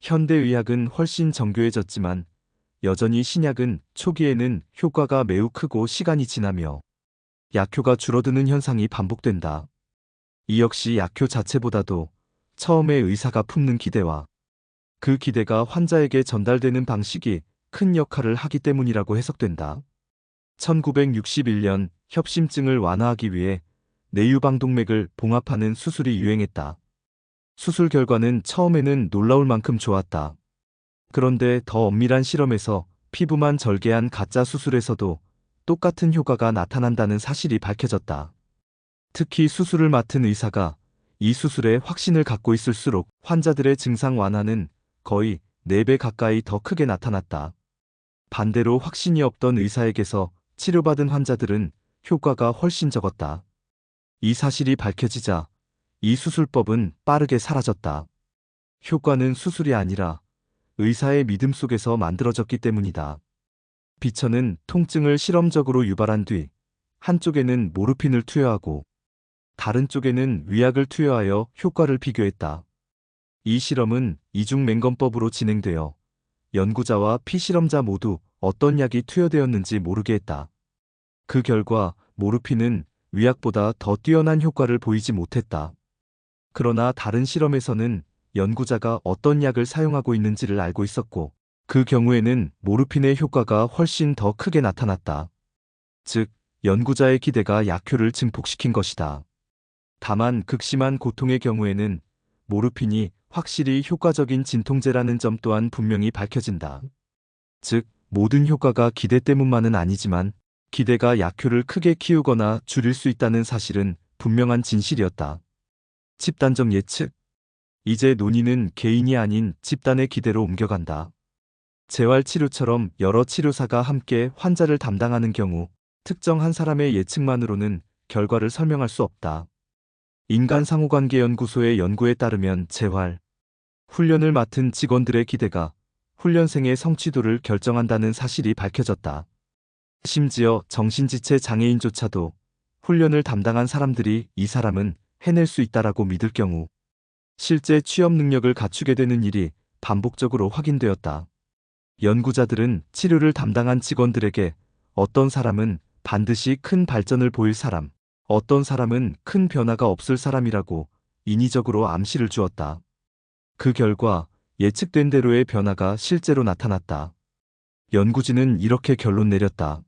현대의학은 훨씬 정교해졌지만 여전히 신약은 초기에는 효과가 매우 크고 시간이 지나며 약효가 줄어드는 현상이 반복된다. 이 역시 약효 자체보다도 처음에 의사가 품는 기대와 그 기대가 환자에게 전달되는 방식이 큰 역할을 하기 때문이라고 해석된다. 1961년 협심증을 완화하기 위해 내유방동맥을 봉합하는 수술이 유행했다. 수술 결과는 처음에는 놀라울 만큼 좋았다. 그런데 더 엄밀한 실험에서 피부만 절개한 가짜 수술에서도 똑같은 효과가 나타난다는 사실이 밝혀졌다. 특히 수술을 맡은 의사가 이 수술에 확신을 갖고 있을수록 환자들의 증상 완화는 거의 4배 가까이 더 크게 나타났다. 반대로 확신이 없던 의사에게서 치료받은 환자들은 효과가 훨씬 적었다. 이 사실이 밝혀지자 이 수술법은 빠르게 사라졌다. 효과는 수술이 아니라 의사의 믿음 속에서 만들어졌기 때문이다. 비처는 통증을 실험적으로 유발한 뒤 한쪽에는 모르핀을 투여하고 다른 쪽에는 위약을 투여하여 효과를 비교했다. 이 실험은 이중맹검법으로 진행되어 연구자와 피실험자 모두 어떤 약이 투여되었는지 모르게 했다. 그 결과 모르핀은 위약보다 더 뛰어난 효과를 보이지 못했다. 그러나 다른 실험에서는 연구자가 어떤 약을 사용하고 있는지를 알고 있었고 그 경우에는 모르핀의 효과가 훨씬 더 크게 나타났다. 즉, 연구자의 기대가 약효를 증폭시킨 것이다. 다만 극심한 고통의 경우에는 모르핀이 확실히 효과적인 진통제라는 점 또한 분명히 밝혀진다. 즉, 모든 효과가 기대 때문만은 아니지만 기대가 약효를 크게 키우거나 줄일 수 있다는 사실은 분명한 진실이었다. 집단적 예측. 이제 논의는 개인이 아닌 집단의 기대로 옮겨간다. 재활치료처럼 여러 치료사가 함께 환자를 담당하는 경우 특정 한 사람의 예측만으로는 결과를 설명할 수 없다. 인간상호관계연구소의 연구에 따르면 재활, 훈련을 맡은 직원들의 기대가 훈련생의 성취도를 결정한다는 사실이 밝혀졌다. 심지어 정신지체 장애인조차도 훈련을 담당한 사람들이 이 사람은 해낼 수 있다라고 믿을 경우 실제 취업 능력을 갖추게 되는 일이 반복적으로 확인되었다. 연구자들은 치료를 담당한 직원들에게 어떤 사람은 반드시 큰 발전을 보일 사람, 어떤 사람은 큰 변화가 없을 사람이라고 인위적으로 암시를 주었다. 그 결과 예측된 대로의 변화가 실제로 나타났다. 연구진은 이렇게 결론 내렸다.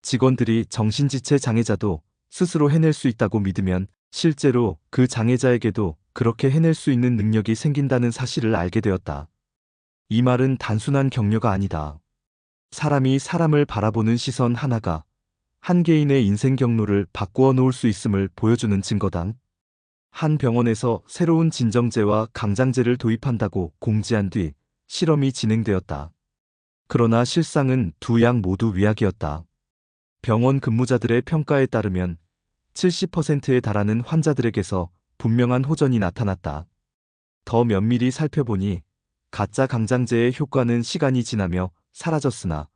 직원들이 정신지체 장애자도 스스로 해낼 수 있다고 믿으면 실제로 그 장애자에게도 그렇게 해낼 수 있는 능력이 생긴다는 사실을 알게 되었다. 이 말은 단순한 격려가 아니다. 사람이 사람을 바라보는 시선 하나가 한 개인의 인생 경로를 바꾸어 놓을 수 있음을 보여주는 증거다. 한 병원에서 새로운 진정제와 강장제를 도입한다고 공지한 뒤 실험이 진행되었다. 그러나 실상은 두 양 모두 위약이었다. 병원 근무자들의 평가에 따르면 70%에 달하는 환자들에게서 분명한 호전이 나타났다. 더 면밀히 살펴보니 가짜 강장제의 효과는 시간이 지나며 사라졌으나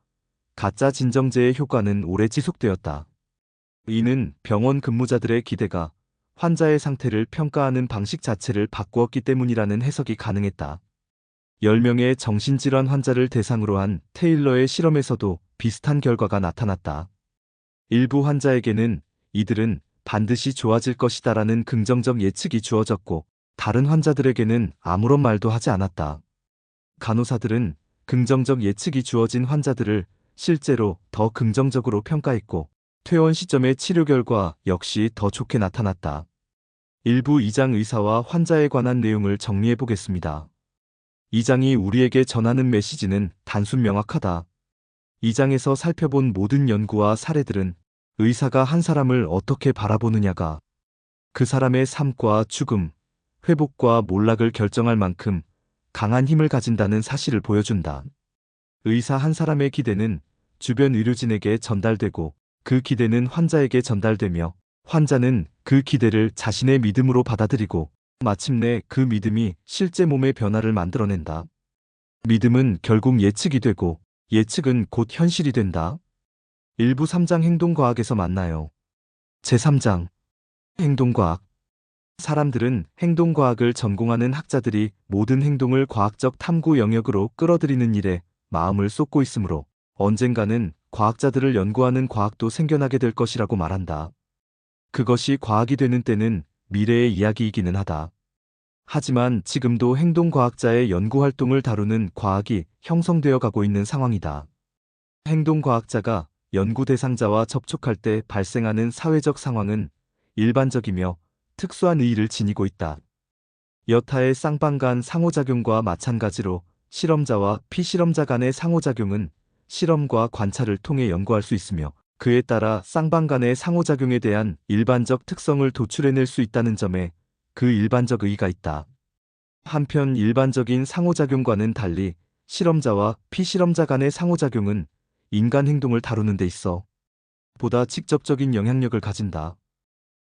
가짜 진정제의 효과는 오래 지속되었다. 이는 병원 근무자들의 기대가 환자의 상태를 평가하는 방식 자체를 바꾸었기 때문이라는 해석이 가능했다. 10명의 정신질환 환자를 대상으로 한 테일러의 실험에서도 비슷한 결과가 나타났다. 일부 환자에게는 이들은 반드시 좋아질 것이다라는 긍정적 예측이 주어졌고 다른 환자들에게는 아무런 말도 하지 않았다. 간호사들은 긍정적 예측이 주어진 환자들을 실제로 더 긍정적으로 평가했고 퇴원 시점의 치료 결과 역시 더 좋게 나타났다. 일부 2장 의사와 환자에 관한 내용을 정리해 보겠습니다. 2장이 우리에게 전하는 메시지는 단순 명확하다. 2장에서 살펴본 모든 연구와 사례들은 의사가 한 사람을 어떻게 바라보느냐가 그 사람의 삶과 죽음, 회복과 몰락을 결정할 만큼 강한 힘을 가진다는 사실을 보여준다. 의사 한 사람의 기대는 주변 의료진에게 전달되고 그 기대는 환자에게 전달되며 환자는 그 기대를 자신의 믿음으로 받아들이고 마침내 그 믿음이 실제 몸의 변화를 만들어낸다. 믿음은 결국 예측이 되고 예측은 곧 현실이 된다. 일부 3장 행동과학에서 만나요. 제3장 행동과학. 사람들은 행동과학을 전공하는 학자들이 모든 행동을 과학적 탐구 영역으로 끌어들이는 일에 마음을 쏟고 있으므로 언젠가는 과학자들을 연구하는 과학도 생겨나게 될 것이라고 말한다. 그것이 과학이 되는 때는 미래의 이야기이기는 하다. 하지만 지금도 행동과학자의 연구활동을 다루는 과학이 형성되어 가고 있는 상황이다. 행동과학자가 연구 대상자와 접촉할 때 발생하는 사회적 상황은 일반적이며 특수한 의의를 지니고 있다. 여타의 쌍방 간 상호작용과 마찬가지로 실험자와 피실험자 간의 상호작용은 실험과 관찰을 통해 연구할 수 있으며 그에 따라 쌍방 간의 상호작용에 대한 일반적 특성을 도출해낼 수 있다는 점에 그 일반적 의의가 있다. 한편 일반적인 상호작용과는 달리 실험자와 피실험자 간의 상호작용은 인간 행동을 다루는 데 있어 보다 직접적인 영향력을 가진다.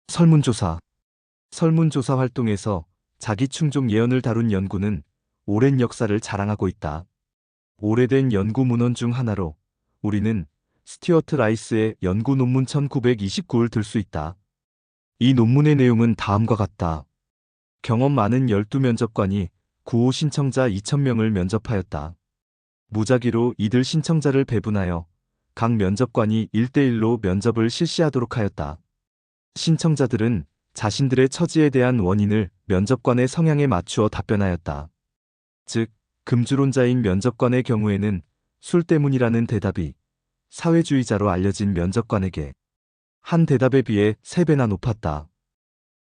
설문조사. 설문조사 활동에서 자기충족 예언을 다룬 연구는 오랜 역사를 자랑하고 있다. 오래된 연구 문헌 중 하나로 우리는 스튜어트 라이스의 연구 논문 1929를 들 수 있다. 이 논문의 내용은 다음과 같다. 경험 많은 12면접관이 구호 신청자 2,000명을 면접하였다. 무작위로 이들 신청자를 배분하여 각 면접관이 1대1로 면접을 실시하도록 하였다. 신청자들은 자신들의 처지에 대한 원인을 면접관의 성향에 맞추어 답변하였다. 즉, 금주론자인 면접관의 경우에는 술 때문이라는 대답이 사회주의자로 알려진 면접관에게 한 대답에 비해 3배나 높았다.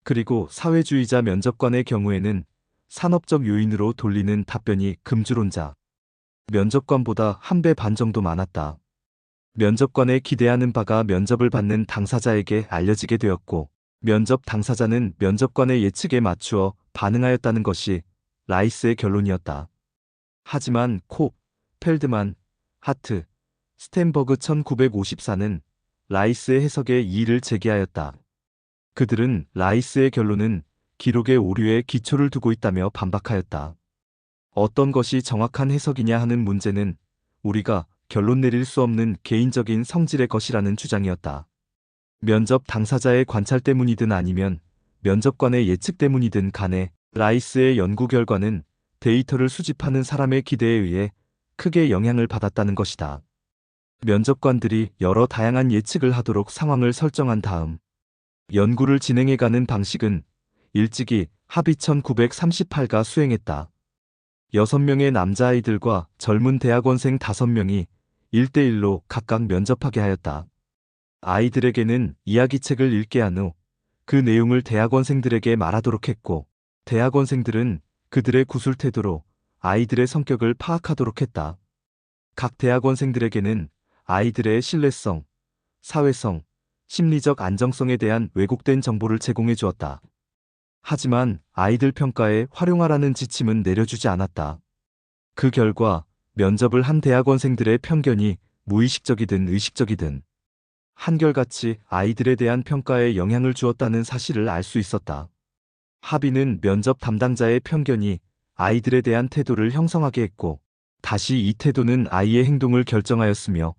그리고 사회주의자 면접관의 경우에는 산업적 요인으로 돌리는 답변이 금주론자 면접관보다 1배 반 정도 많았다. 면접관의 기대하는 바가 면접을 받는 당사자에게 알려지게 되었고 면접 당사자는 면접관의 예측에 맞추어 반응하였다는 것이 라이스의 결론이었다. 하지만 콕, 펠드만, 하트, 스텐버그 1954는 라이스의 해석에 이의를 제기하였다. 그들은 라이스의 결론은 기록의 오류에 기초를 두고 있다며 반박하였다. 어떤 것이 정확한 해석이냐 하는 문제는 우리가 결론 내릴 수 없는 개인적인 성질의 것이라는 주장이었다. 면접 당사자의 관찰 때문이든 아니면 면접관의 예측 때문이든 간에 라이스의 연구 결과는 데이터를 수집하는 사람의 기대에 의해 크게 영향을 받았다는 것이다. 면접관들이 여러 다양한 예측을 하도록 상황을 설정한 다음 연구를 진행해가는 방식은 일찍이 합의 1938가 수행했다. 6명의 남자아이들과 젊은 대학원생 5명이 1대1로 각각 면접하게 하였다. 아이들에게는 이야기책을 읽게 한 후 그 내용을 대학원생들에게 말하도록 했고, 대학원생들은 그들의 구술 태도로 아이들의 성격을 파악하도록 했다. 각 대학원생들에게는 아이들의 신뢰성, 사회성, 심리적 안정성에 대한 왜곡된 정보를 제공해 주었다. 하지만 아이들 평가에 활용하라는 지침은 내려주지 않았다. 그 결과 면접을 한 대학원생들의 편견이 무의식적이든 의식적이든 한결같이 아이들에 대한 평가에 영향을 주었다는 사실을 알 수 있었다. 합의는 면접 담당자의 편견이 아이들에 대한 태도를 형성하게 했고, 다시 이 태도는 아이의 행동을 결정하였으며,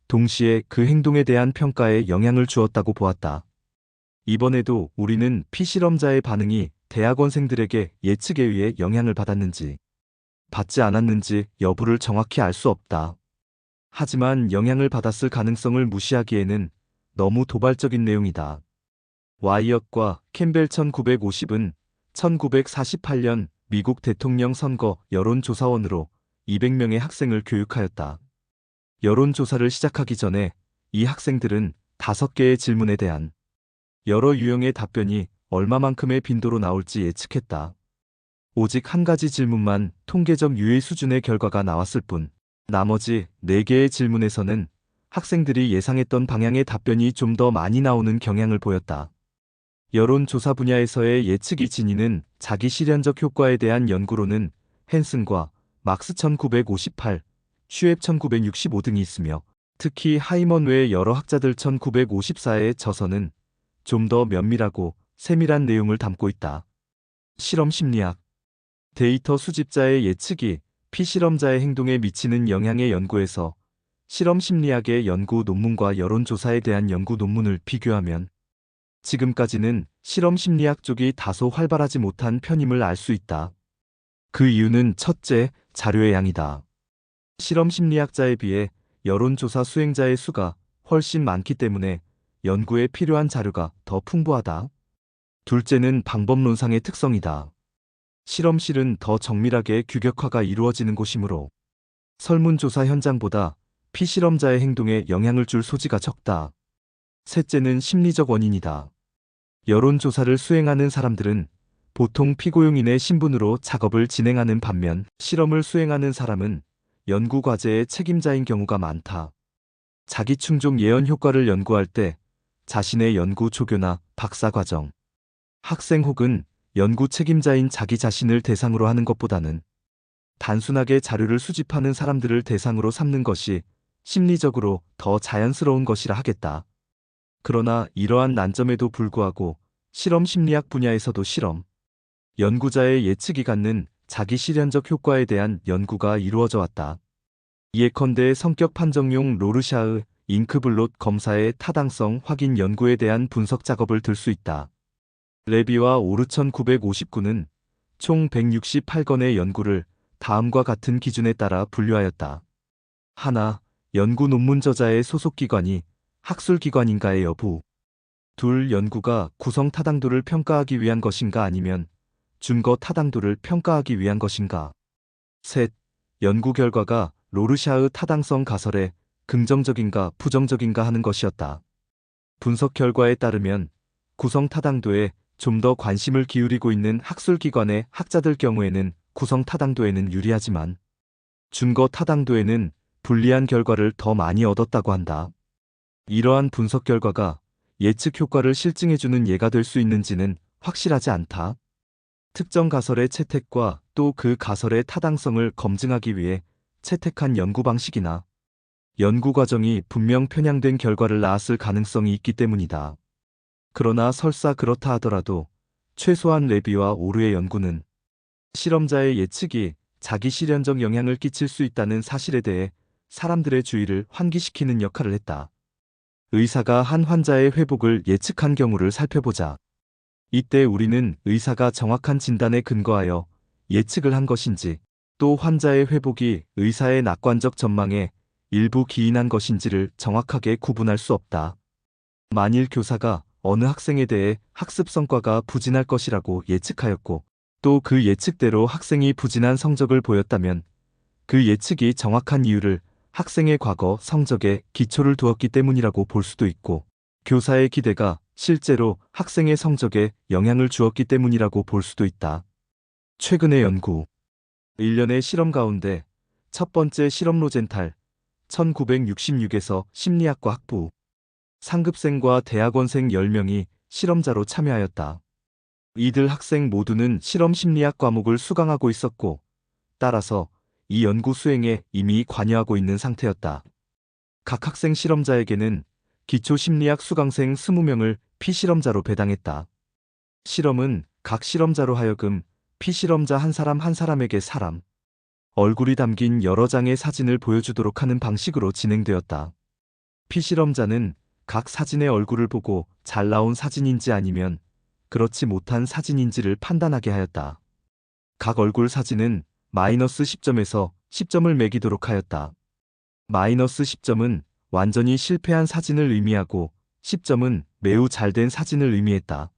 동시에 그 행동에 대한 평가에 영향을 주었다고 보았다. 이번에도 우리는 피실험자의 반응이 대학원생들에게 예측에 의해 영향을 받았는지, 받지 않았는지 여부를 정확히 알 수 없다. 하지만 영향을 받았을 가능성을 무시하기에는 너무 도발적인 내용이다. 와이엇과 캠벨 1950은 1948년 미국 대통령 선거 여론조사원으로 200명의 학생을 교육하였다. 여론조사를 시작하기 전에 이 학생들은 5개의 질문에 대한 여러 유형의 답변이 얼마만큼의 빈도로 나올지 예측했다. 오직 한 가지 질문만 통계적 유의 수준의 결과가 나왔을 뿐, 나머지 4개의 질문에서는 학생들이 예상했던 방향의 답변이 좀 더 많이 나오는 경향을 보였다. 여론조사 분야에서의 예측이 지니는 자기 실현적 효과에 대한 연구로는 헨슨과 막스 1958, 슈앱 1965 등이 있으며, 특히 하이먼 외 여러 학자들 1954의 저서는 좀 더 면밀하고 세밀한 내용을 담고 있다. 실험 심리학. 데이터 수집자의 예측이 피실험자의 행동에 미치는 영향의 연구에서 실험 심리학의 연구 논문과 여론조사에 대한 연구 논문을 비교하면 지금까지는 실험 심리학 쪽이 다소 활발하지 못한 편임을 알 수 있다. 그 이유는 첫째, 자료의 양이다. 실험 심리학자에 비해 여론조사 수행자의 수가 훨씬 많기 때문에 연구에 필요한 자료가 더 풍부하다. 둘째는 방법론상의 특성이다. 실험실은 더 정밀하게 규격화가 이루어지는 곳이므로 설문조사 현장보다 피실험자의 행동에 영향을 줄 소지가 적다. 셋째는 심리적 원인이다. 여론조사를 수행하는 사람들은 보통 피고용인의 신분으로 작업을 진행하는 반면 실험을 수행하는 사람은 연구과제의 책임자인 경우가 많다. 자기충족 예언 효과를 연구할 때 자신의 연구 조교나 박사과정, 학생 혹은 연구 책임자인 자기 자신을 대상으로 하는 것보다는 단순하게 자료를 수집하는 사람들을 대상으로 삼는 것이 심리적으로 더 자연스러운 것이라 하겠다. 그러나 이러한 난점에도 불구하고 실험 심리학 분야에서도 실험, 연구자의 예측이 갖는 자기 실현적 효과에 대한 연구가 이루어져 왔다. 예컨대 성격 판정용 로르샤흐 잉크블롯 검사의 타당성 확인 연구에 대한 분석 작업을 들 수 있다. 레비와 오르 1959는 총 168건의 연구를 다음과 같은 기준에 따라 분류하였다. 하나, 연구 논문 저자의 소속기관이 학술기관인가의 여부. 둘, 연구가 구성 타당도를 평가하기 위한 것인가 아니면 증거 타당도를 평가하기 위한 것인가. 셋, 연구 결과가 로르샤흐 타당성 가설에 긍정적인가 부정적인가 하는 것이었다. 분석 결과에 따르면 구성 타당도에 좀 더 관심을 기울이고 있는 학술기관의 학자들 경우에는 구성 타당도에는 유리하지만 증거 타당도에는 불리한 결과를 더 많이 얻었다고 한다. 이러한 분석 결과가 예측 효과를 실증해주는 예가 될 수 있는지는 확실하지 않다. 특정 가설의 채택과 또 그 가설의 타당성을 검증하기 위해 채택한 연구 방식이나 연구 과정이 분명 편향된 결과를 낳았을 가능성이 있기 때문이다. 그러나 설사 그렇다 하더라도 최소한 레비와 오르의 연구는 실험자의 예측이 자기 실현적 영향을 끼칠 수 있다는 사실에 대해 사람들의 주의를 환기시키는 역할을 했다. 의사가 한 환자의 회복을 예측한 경우를 살펴보자. 이때 우리는 의사가 정확한 진단에 근거하여 예측을 한 것인지, 또 환자의 회복이 의사의 낙관적 전망에 일부 기인한 것인지를 정확하게 구분할 수 없다. 만일 교사가 어느 학생에 대해 학습 성과가 부진할 것이라고 예측하였고, 또 그 예측대로 학생이 부진한 성적을 보였다면 그 예측이 정확한 이유를 학생의 과거 성적에 기초를 두었기 때문이라고 볼 수도 있고, 교사의 기대가 실제로 학생의 성적에 영향을 주었기 때문이라고 볼 수도 있다. 최근의 연구. 일련의 실험 가운데 첫 번째 실험 로젠탈 1966에서 심리학과 학부 상급생과 대학원생 10명이 실험자로 참여하였다. 이들 학생 모두는 실험 심리학 과목을 수강하고 있었고, 따라서 이 연구 수행에 이미 관여하고 있는 상태였다. 각 학생 실험자에게는 기초 심리학 수강생 20명을 피실험자로 배당했다. 실험은 각 실험자로 하여금 피실험자 한 사람 한 사람에게 사람, 얼굴이 담긴 여러 장의 사진을 보여주도록 하는 방식으로 진행되었다. 피실험자는 각 사진의 얼굴을 보고 잘 나온 사진인지 아니면 그렇지 못한 사진인지를 판단하게 하였다. 각 얼굴 사진은 마이너스 10점에서 10점을 매기도록 하였다. 마이너스 10점은 완전히 실패한 사진을 의미하고 10점은 매우 잘된 사진을 의미했다.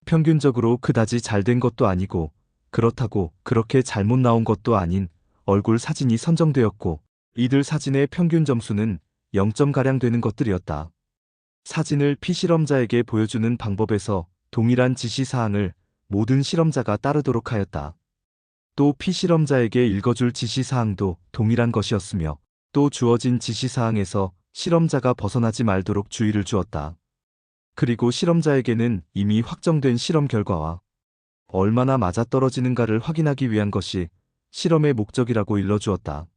평균적으로 그다지 잘된 것도 아니고 그렇다고 그렇게 잘못 나온 것도 아닌 얼굴 사진이 선정되었고, 이들 사진의 평균 점수는 0점가량 되는 것들이었다. 사진을 피실험자에게 보여주는 방법에서 동일한 지시사항을 모든 실험자가 따르도록 하였다. 또 피실험자에게 읽어줄 지시사항도 동일한 것이었으며, 또 주어진 지시사항에서 실험자가 벗어나지 말도록 주의를 주었다. 그리고 실험자에게는 이미 확정된 실험 결과와 얼마나 맞아떨어지는가를 확인하기 위한 것이 실험의 목적이라고 일러주었다.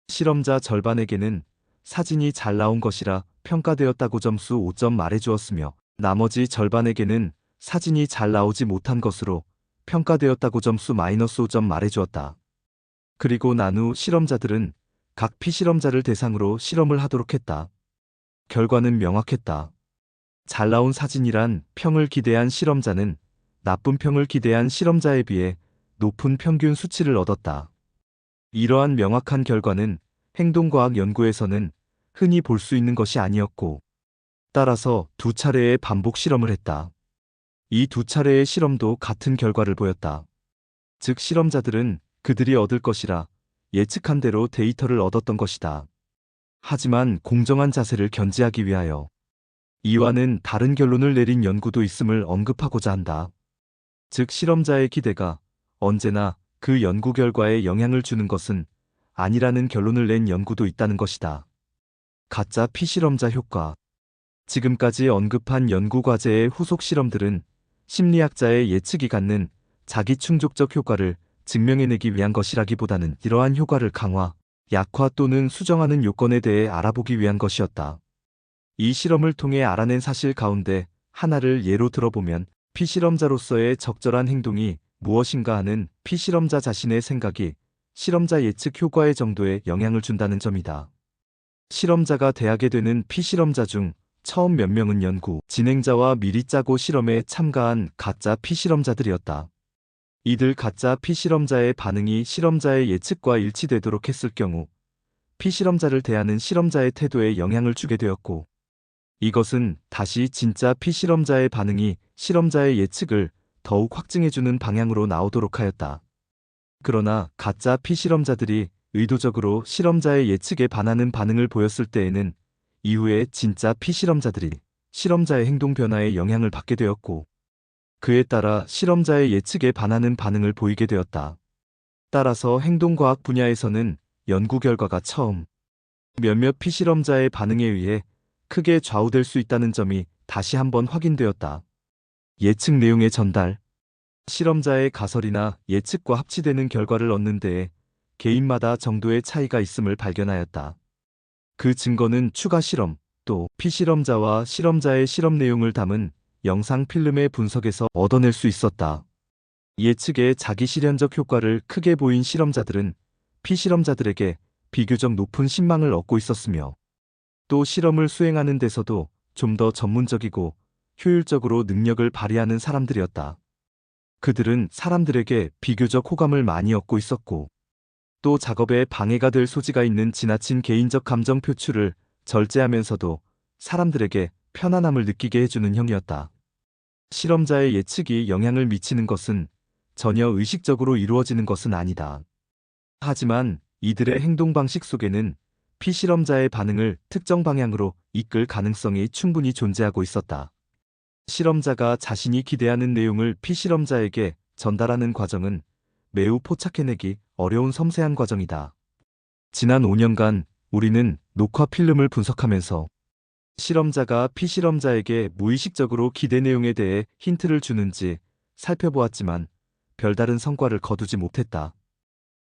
실험자 절반에게는 사진이 잘 나온 것이라 평가되었다고 점수 5점 말해주었으며, 나머지 절반에게는 사진이 잘 나오지 못한 것으로 평가되었다고 점수 마이너스 5점 말해주었다. 그리고 난 후 실험자들은 각 피실험자를 대상으로 실험을 하도록 했다. 결과는 명확했다. 잘 나온 사진이란 평을 기대한 실험자는 나쁜 평을 기대한 실험자에 비해 높은 평균 수치를 얻었다. 이러한 명확한 결과는 행동과학 연구에서는 흔히 볼 수 있는 것이 아니었고, 따라서 두 차례의 반복 실험을 했다. 이 두 차례의 실험도 같은 결과를 보였다. 즉 실험자들은 그들이 얻을 것이라 예측한 대로 데이터를 얻었던 것이다. 하지만 공정한 자세를 견지하기 위하여 이와는 다른 결론을 내린 연구도 있음을 언급하고자 한다. 즉 실험자의 기대가 언제나 그 연구 결과에 영향을 주는 것은 아니라는 결론을 낸 연구도 있다는 것이다. 가짜 피실험자 효과. 지금까지 언급한 연구 과제의 후속 실험들은 심리학자의 예측이 갖는 자기 충족적 효과를 증명해내기 위한 것이라기보다는 이러한 효과를 강화, 약화 또는 수정하는 요건에 대해 알아보기 위한 것이었다. 이 실험을 통해 알아낸 사실 가운데 하나를 예로 들어보면, 피실험자로서의 적절한 행동이 무엇인가 하는 피실험자 자신의 생각이 실험자 예측 효과의 정도에 영향을 준다는 점이다. 실험자가 대하게 되는 피실험자 중 처음 몇 명은 연구 진행자와 미리 짜고 실험에 참가한 가짜 피실험자들이었다. 이들 가짜 피실험자의 반응이 실험자의 예측과 일치되도록 했을 경우 피실험자를 대하는 실험자의 태도에 영향을 주게 되었고, 이것은 다시 진짜 피실험자의 반응이 실험자의 예측을 더욱 확증해주는 방향으로 나오도록 하였다. 그러나 가짜 피실험자들이 의도적으로 실험자의 예측에 반하는 반응을 보였을 때에는 이후에 진짜 피실험자들이 실험자의 행동 변화에 영향을 받게 되었고, 그에 따라 실험자의 예측에 반하는 반응을 보이게 되었다. 따라서 행동과학 분야에서는 연구 결과가 처음 몇몇 피실험자의 반응에 의해 크게 좌우될 수 있다는 점이 다시 한번 확인되었다. 예측 내용의 전달. 실험자의 가설이나 예측과 합치되는 결과를 얻는 데에 개인마다 정도의 차이가 있음을 발견하였다. 그 증거는 추가 실험, 또 피실험자와 실험자의 실험 내용을 담은 영상 필름의 분석에서 얻어낼 수 있었다. 예측의 자기실현적 효과를 크게 보인 실험자들은 피실험자들에게 비교적 높은 신망을 얻고 있었으며, 또 실험을 수행하는 데서도 좀 더 전문적이고 효율적으로 능력을 발휘하는 사람들이었다. 그들은 사람들에게 비교적 호감을 많이 얻고 있었고, 또 작업에 방해가 될 소지가 있는 지나친 개인적 감정 표출을 절제하면서도 사람들에게 편안함을 느끼게 해주는 형이었다. 실험자의 예측이 영향을 미치는 것은 전혀 의식적으로 이루어지는 것은 아니다. 하지만 이들의 행동 방식 속에는 피실험자의 반응을 특정 방향으로 이끌 가능성이 충분히 존재하고 있었다. 실험자가 자신이 기대하는 내용을 피실험자에게 전달하는 과정은 매우 포착해내기 어려운 섬세한 과정이다. 지난 5년간 우리는 녹화 필름을 분석하면서 실험자가 피실험자에게 무의식적으로 기대 내용에 대해 힌트를 주는지 살펴보았지만 별다른 성과를 거두지 못했다.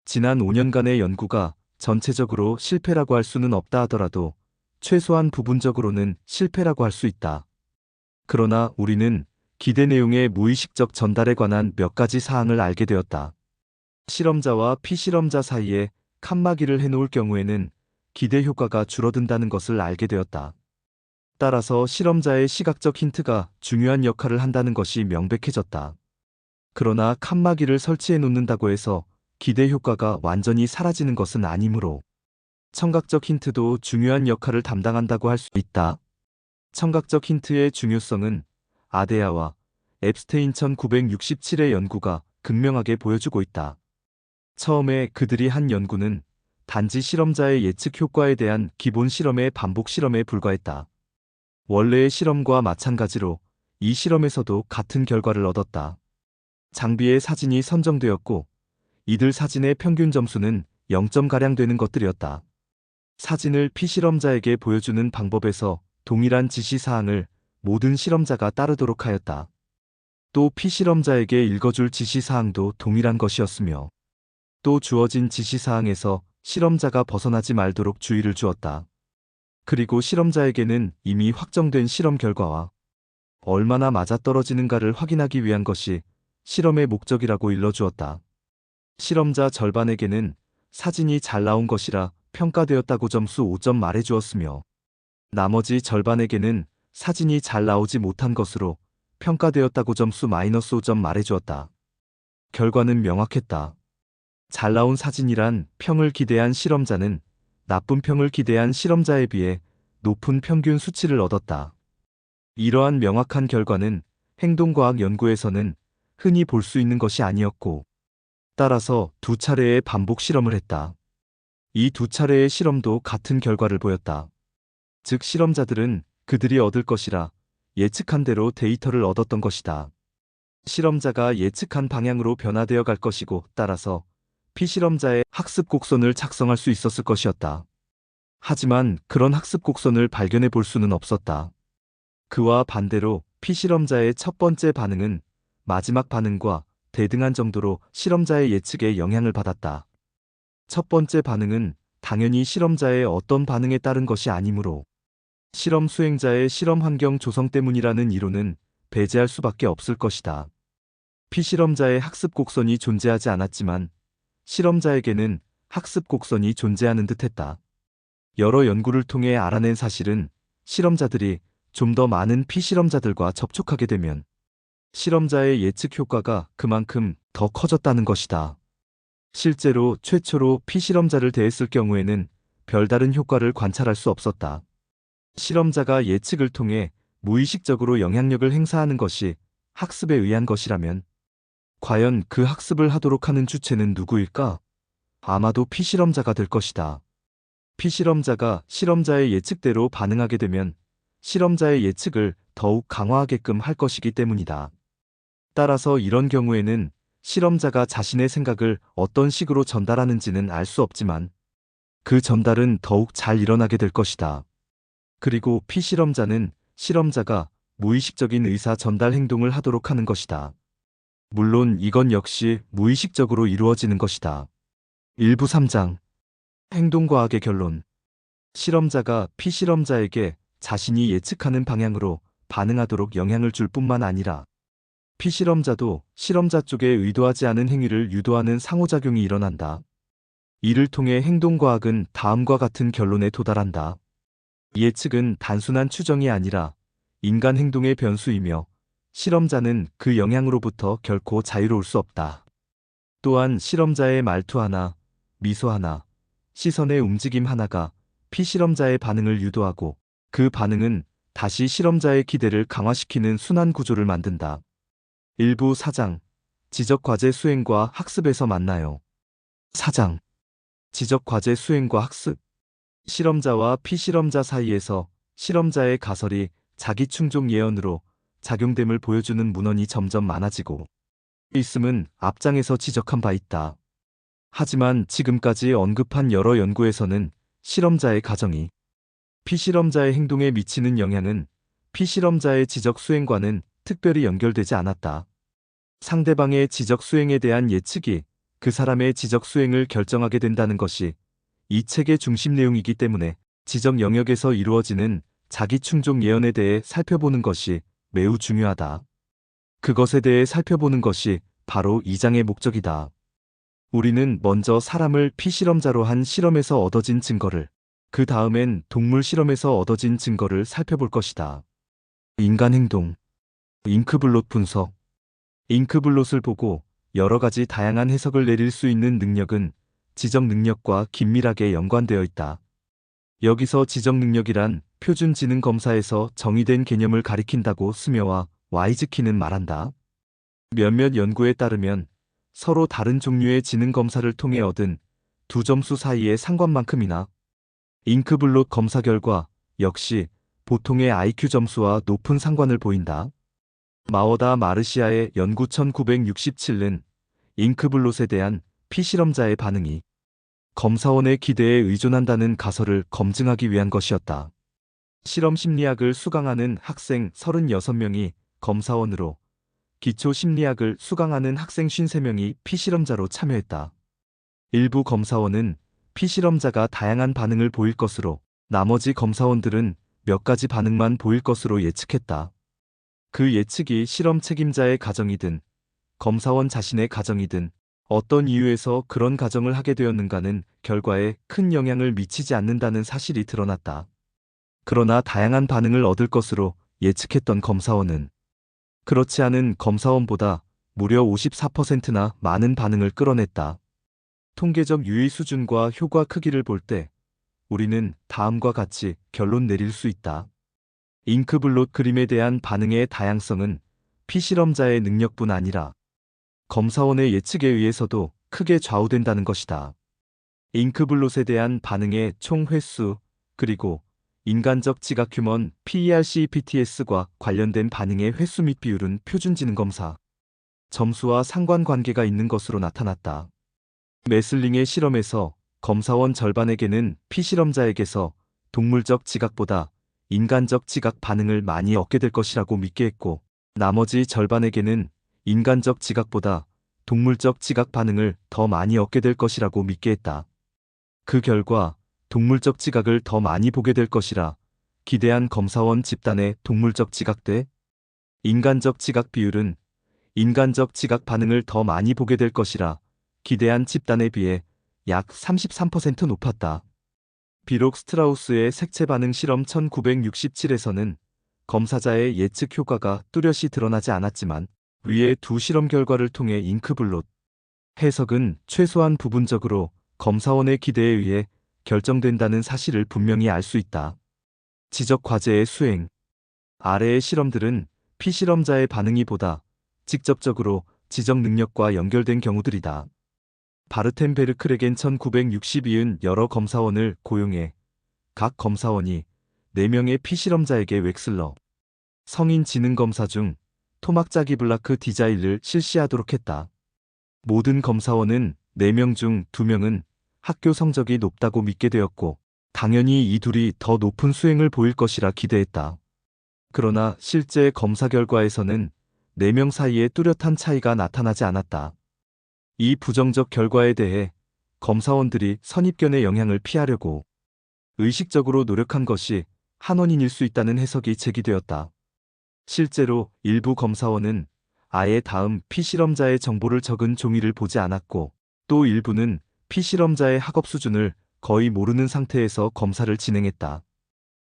지난 5년간의 연구가 전체적으로 실패라고 할 수는 없다 하더라도 최소한 부분적으로는 실패라고 할 수 있다. 그러나 우리는 기대 내용의 무의식적 전달에 관한 몇 가지 사항을 알게 되었다. 실험자와 피실험자 사이에 칸막이를 해놓을 경우에는 기대 효과가 줄어든다는 것을 알게 되었다. 따라서 실험자의 시각적 힌트가 중요한 역할을 한다는 것이 명백해졌다. 그러나 칸막이를 설치해 놓는다고 해서 기대 효과가 완전히 사라지는 것은 아니므로 청각적 힌트도 중요한 역할을 담당한다고 할 수 있다. 청각적 힌트의 중요성은 아데아와 앱스테인 1967의 연구가 극명하게 보여주고 있다. 처음에 그들이 한 연구는 단지 실험자의 예측 효과에 대한 기본 실험의 반복 실험에 불과했다. 원래의 실험과 마찬가지로 이 실험에서도 같은 결과를 얻었다. 장비의 사진이 선정되었고 이들 사진의 평균 점수는 0점가량 되는 것들이었다. 사진을 피실험자에게 보여주는 방법에서 동일한 지시사항을 모든 실험자가 따르도록 하였다. 또 피실험자에게 읽어줄 지시사항도 동일한 것이었으며, 또 주어진 지시사항에서 실험자가 벗어나지 말도록 주의를 주었다. 그리고 실험자에게는 이미 확정된 실험 결과와 얼마나 맞아떨어지는가를 확인하기 위한 것이 실험의 목적이라고 일러주었다. 실험자 절반에게는 사진이 잘 나온 것이라 평가되었다고 점수 5점 말해주었으며, 나머지 절반에게는 사진이 잘 나오지 못한 것으로 평가되었다고 점수 마이너스 5점 말해주었다. 결과는 명확했다. 잘 나온 사진이란 평을 기대한 실험자는 나쁜 평을 기대한 실험자에 비해 높은 평균 수치를 얻었다. 이러한 명확한 결과는 행동과학 연구에서는 흔히 볼 수 있는 것이 아니었고, 따라서 두 차례의 반복 실험을 했다. 이 두 차례의 실험도 같은 결과를 보였다. 즉 실험자들은 그들이 얻을 것이라 예측한 대로 데이터를 얻었던 것이다. 실험자가 예측한 방향으로 변화되어 갈 것이고, 따라서 피실험자의 학습 곡선을 작성할 수 있었을 것이었다. 하지만 그런 학습 곡선을 발견해 볼 수는 없었다. 그와 반대로 피실험자의 첫 번째 반응은 마지막 반응과 대등한 정도로 실험자의 예측에 영향을 받았다. 첫 번째 반응은 당연히 실험자의 어떤 반응에 따른 것이 아니므로 실험 수행자의 실험 환경 조성 때문이라는 이론은 배제할 수밖에 없을 것이다. 피실험자의 학습 곡선이 존재하지 않았지만 실험자에게는 학습 곡선이 존재하는 듯했다. 여러 연구를 통해 알아낸 사실은 실험자들이 좀 더 많은 피실험자들과 접촉하게 되면 실험자의 예측 효과가 그만큼 더 커졌다는 것이다. 실제로 최초로 피실험자를 대했을 경우에는 별다른 효과를 관찰할 수 없었다. 실험자가 예측을 통해 무의식적으로 영향력을 행사하는 것이 학습에 의한 것이라면 과연 그 학습을 하도록 하는 주체는 누구일까? 아마도 피실험자가 될 것이다. 피실험자가 실험자의 예측대로 반응하게 되면 실험자의 예측을 더욱 강화하게끔 할 것이기 때문이다. 따라서 이런 경우에는 실험자가 자신의 생각을 어떤 식으로 전달하는지는 알 수 없지만 그 전달은 더욱 잘 일어나게 될 것이다. 그리고 피실험자는 실험자가 무의식적인 의사 전달 행동을 하도록 하는 것이다. 물론 이건 역시 무의식적으로 이루어지는 것이다. 일부 3장 행동과학의 결론. 실험자가 피실험자에게 자신이 예측하는 방향으로 반응하도록 영향을 줄 뿐만 아니라 피실험자도 실험자 쪽에 의도하지 않은 행위를 유도하는 상호작용이 일어난다. 이를 통해 행동과학은 다음과 같은 결론에 도달한다. 예측은 단순한 추정이 아니라 인간 행동의 변수이며 실험자는 그 영향으로부터 결코 자유로울 수 없다. 또한 실험자의 말투 하나, 미소 하나, 시선의 움직임 하나가 피실험자의 반응을 유도하고 그 반응은 다시 실험자의 기대를 강화시키는 순환 구조를 만든다. 일부 4장 지적과제 수행과 학습에서 만나요. 4장 지적과제 수행과 학습. 실험자와 피실험자 사이에서 실험자의 가설이 자기 충족 예언으로 작용됨을 보여주는 문헌이 점점 많아지고 있음은 앞장에서 지적한 바 있다. 하지만 지금까지 언급한 여러 연구에서는 실험자의 가정이 피실험자의 행동에 미치는 영향은 피실험자의 지적 수행과는 특별히 연결되지 않았다. 상대방의 지적 수행에 대한 예측이 그 사람의 지적 수행을 결정하게 된다는 것이 이 책의 중심 내용이기 때문에 지적 영역에서 이루어지는 자기 충족 예언에 대해 살펴보는 것이 매우 중요하다. 그것에 대해 살펴보는 것이 바로 이 장의 목적이다. 우리는 먼저 사람을 피실험자로 한 실험에서 얻어진 증거를, 그 다음엔 동물 실험에서 얻어진 증거를 살펴볼 것이다. 인간 행동, 잉크블롯 분석. 잉크블롯을 보고 여러 가지 다양한 해석을 내릴 수 있는 능력은 지적 능력과 긴밀하게 연관되어 있다. 여기서 지적 능력이란 표준 지능 검사에서 정의된 개념을 가리킨다고 스며와 와이즈키는 말한다. 몇몇 연구에 따르면 서로 다른 종류의 지능 검사를 통해 얻은 두 점수 사이의 상관만큼이나 잉크블롯 검사 결과 역시 보통의 IQ 점수와 높은 상관을 보인다. 마워다 마르시아의 연구 1967는 잉크블롯에 대한 피실험자의 반응이 검사원의 기대에 의존한다는 가설을 검증하기 위한 것이었다. 실험 심리학을 수강하는 학생 36명이 검사원으로, 기초 심리학을 수강하는 학생 53명이 피실험자로 참여했다. 일부 검사원은 피실험자가 다양한 반응을 보일 것으로, 나머지 검사원들은 몇 가지 반응만 보일 것으로 예측했다. 그 예측이 실험 책임자의 가정이든 검사원 자신의 가정이든 어떤 이유에서 그런 가정을 하게 되었는가는 결과에 큰 영향을 미치지 않는다는 사실이 드러났다. 그러나 다양한 반응을 얻을 것으로 예측했던 검사원은 그렇지 않은 검사원보다 무려 54%나 많은 반응을 끌어냈다. 통계적 유의 수준과 효과 크기를 볼 때 우리는 다음과 같이 결론 내릴 수 있다. 잉크블롯 그림에 대한 반응의 다양성은 피실험자의 능력뿐 아니라 검사원의 예측에 의해서도 크게 좌우된다는 것이다. 잉크블롯에 대한 반응의 총 횟수, 그리고 인간적 지각 휴먼 PERCPTS과 관련된 반응의 횟수 및 비율은 표준지능 검사 점수와 상관관계가 있는 것으로 나타났다. 메슬링의 실험에서 검사원 절반에게는 피실험자에게서 동물적 지각보다 인간적 지각 반응을 많이 얻게 될 것이라고 믿게 했고, 나머지 절반에게는 인간적 지각보다 동물적 지각 반응을 더 많이 얻게 될 것이라고 믿게 했다. 그 결과 동물적 지각을 더 많이 보게 될 것이라 기대한 검사원 집단의 동물적 지각 대 인간적 지각 비율은 인간적 지각 반응을 더 많이 보게 될 것이라 기대한 집단에 비해 약 33% 높았다. 비록 스트라우스의 색채 반응 실험 1967에서는 검사자의 예측 효과가 뚜렷이 드러나지 않았지만 위의 두 실험 결과를 통해 잉크블롯 해석은 최소한 부분적으로 검사원의 기대에 의해 결정된다는 사실을 분명히 알 수 있다. 지적 과제의 수행. 아래의 실험들은 피실험자의 반응이 보다 직접적으로 지적 능력과 연결된 경우들이다. 바르텐베르크레겐 1962은 여러 검사원을 고용해 각 검사원이 4명의 피실험자에게 웩슬러 성인 지능 검사 중 토막자기 블라크 디자인을 실시하도록 했다. 모든 검사원은 4명 중 2명은 학교 성적이 높다고 믿게 되었고, 당연히 이 둘이 더 높은 수행을 보일 것이라 기대했다. 그러나 실제 검사 결과에서는 4명 사이에 뚜렷한 차이가 나타나지 않았다. 이 부정적 결과에 대해 검사원들이 선입견의 영향을 피하려고 의식적으로 노력한 것이 한 원인일 수 있다는 해석이 제기되었다. 실제로 일부 검사원은 아예 다음 피실험자의 정보를 적은 종이를 보지 않았고, 또 일부는 피실험자의 학업 수준을 거의 모르는 상태에서 검사를 진행했다.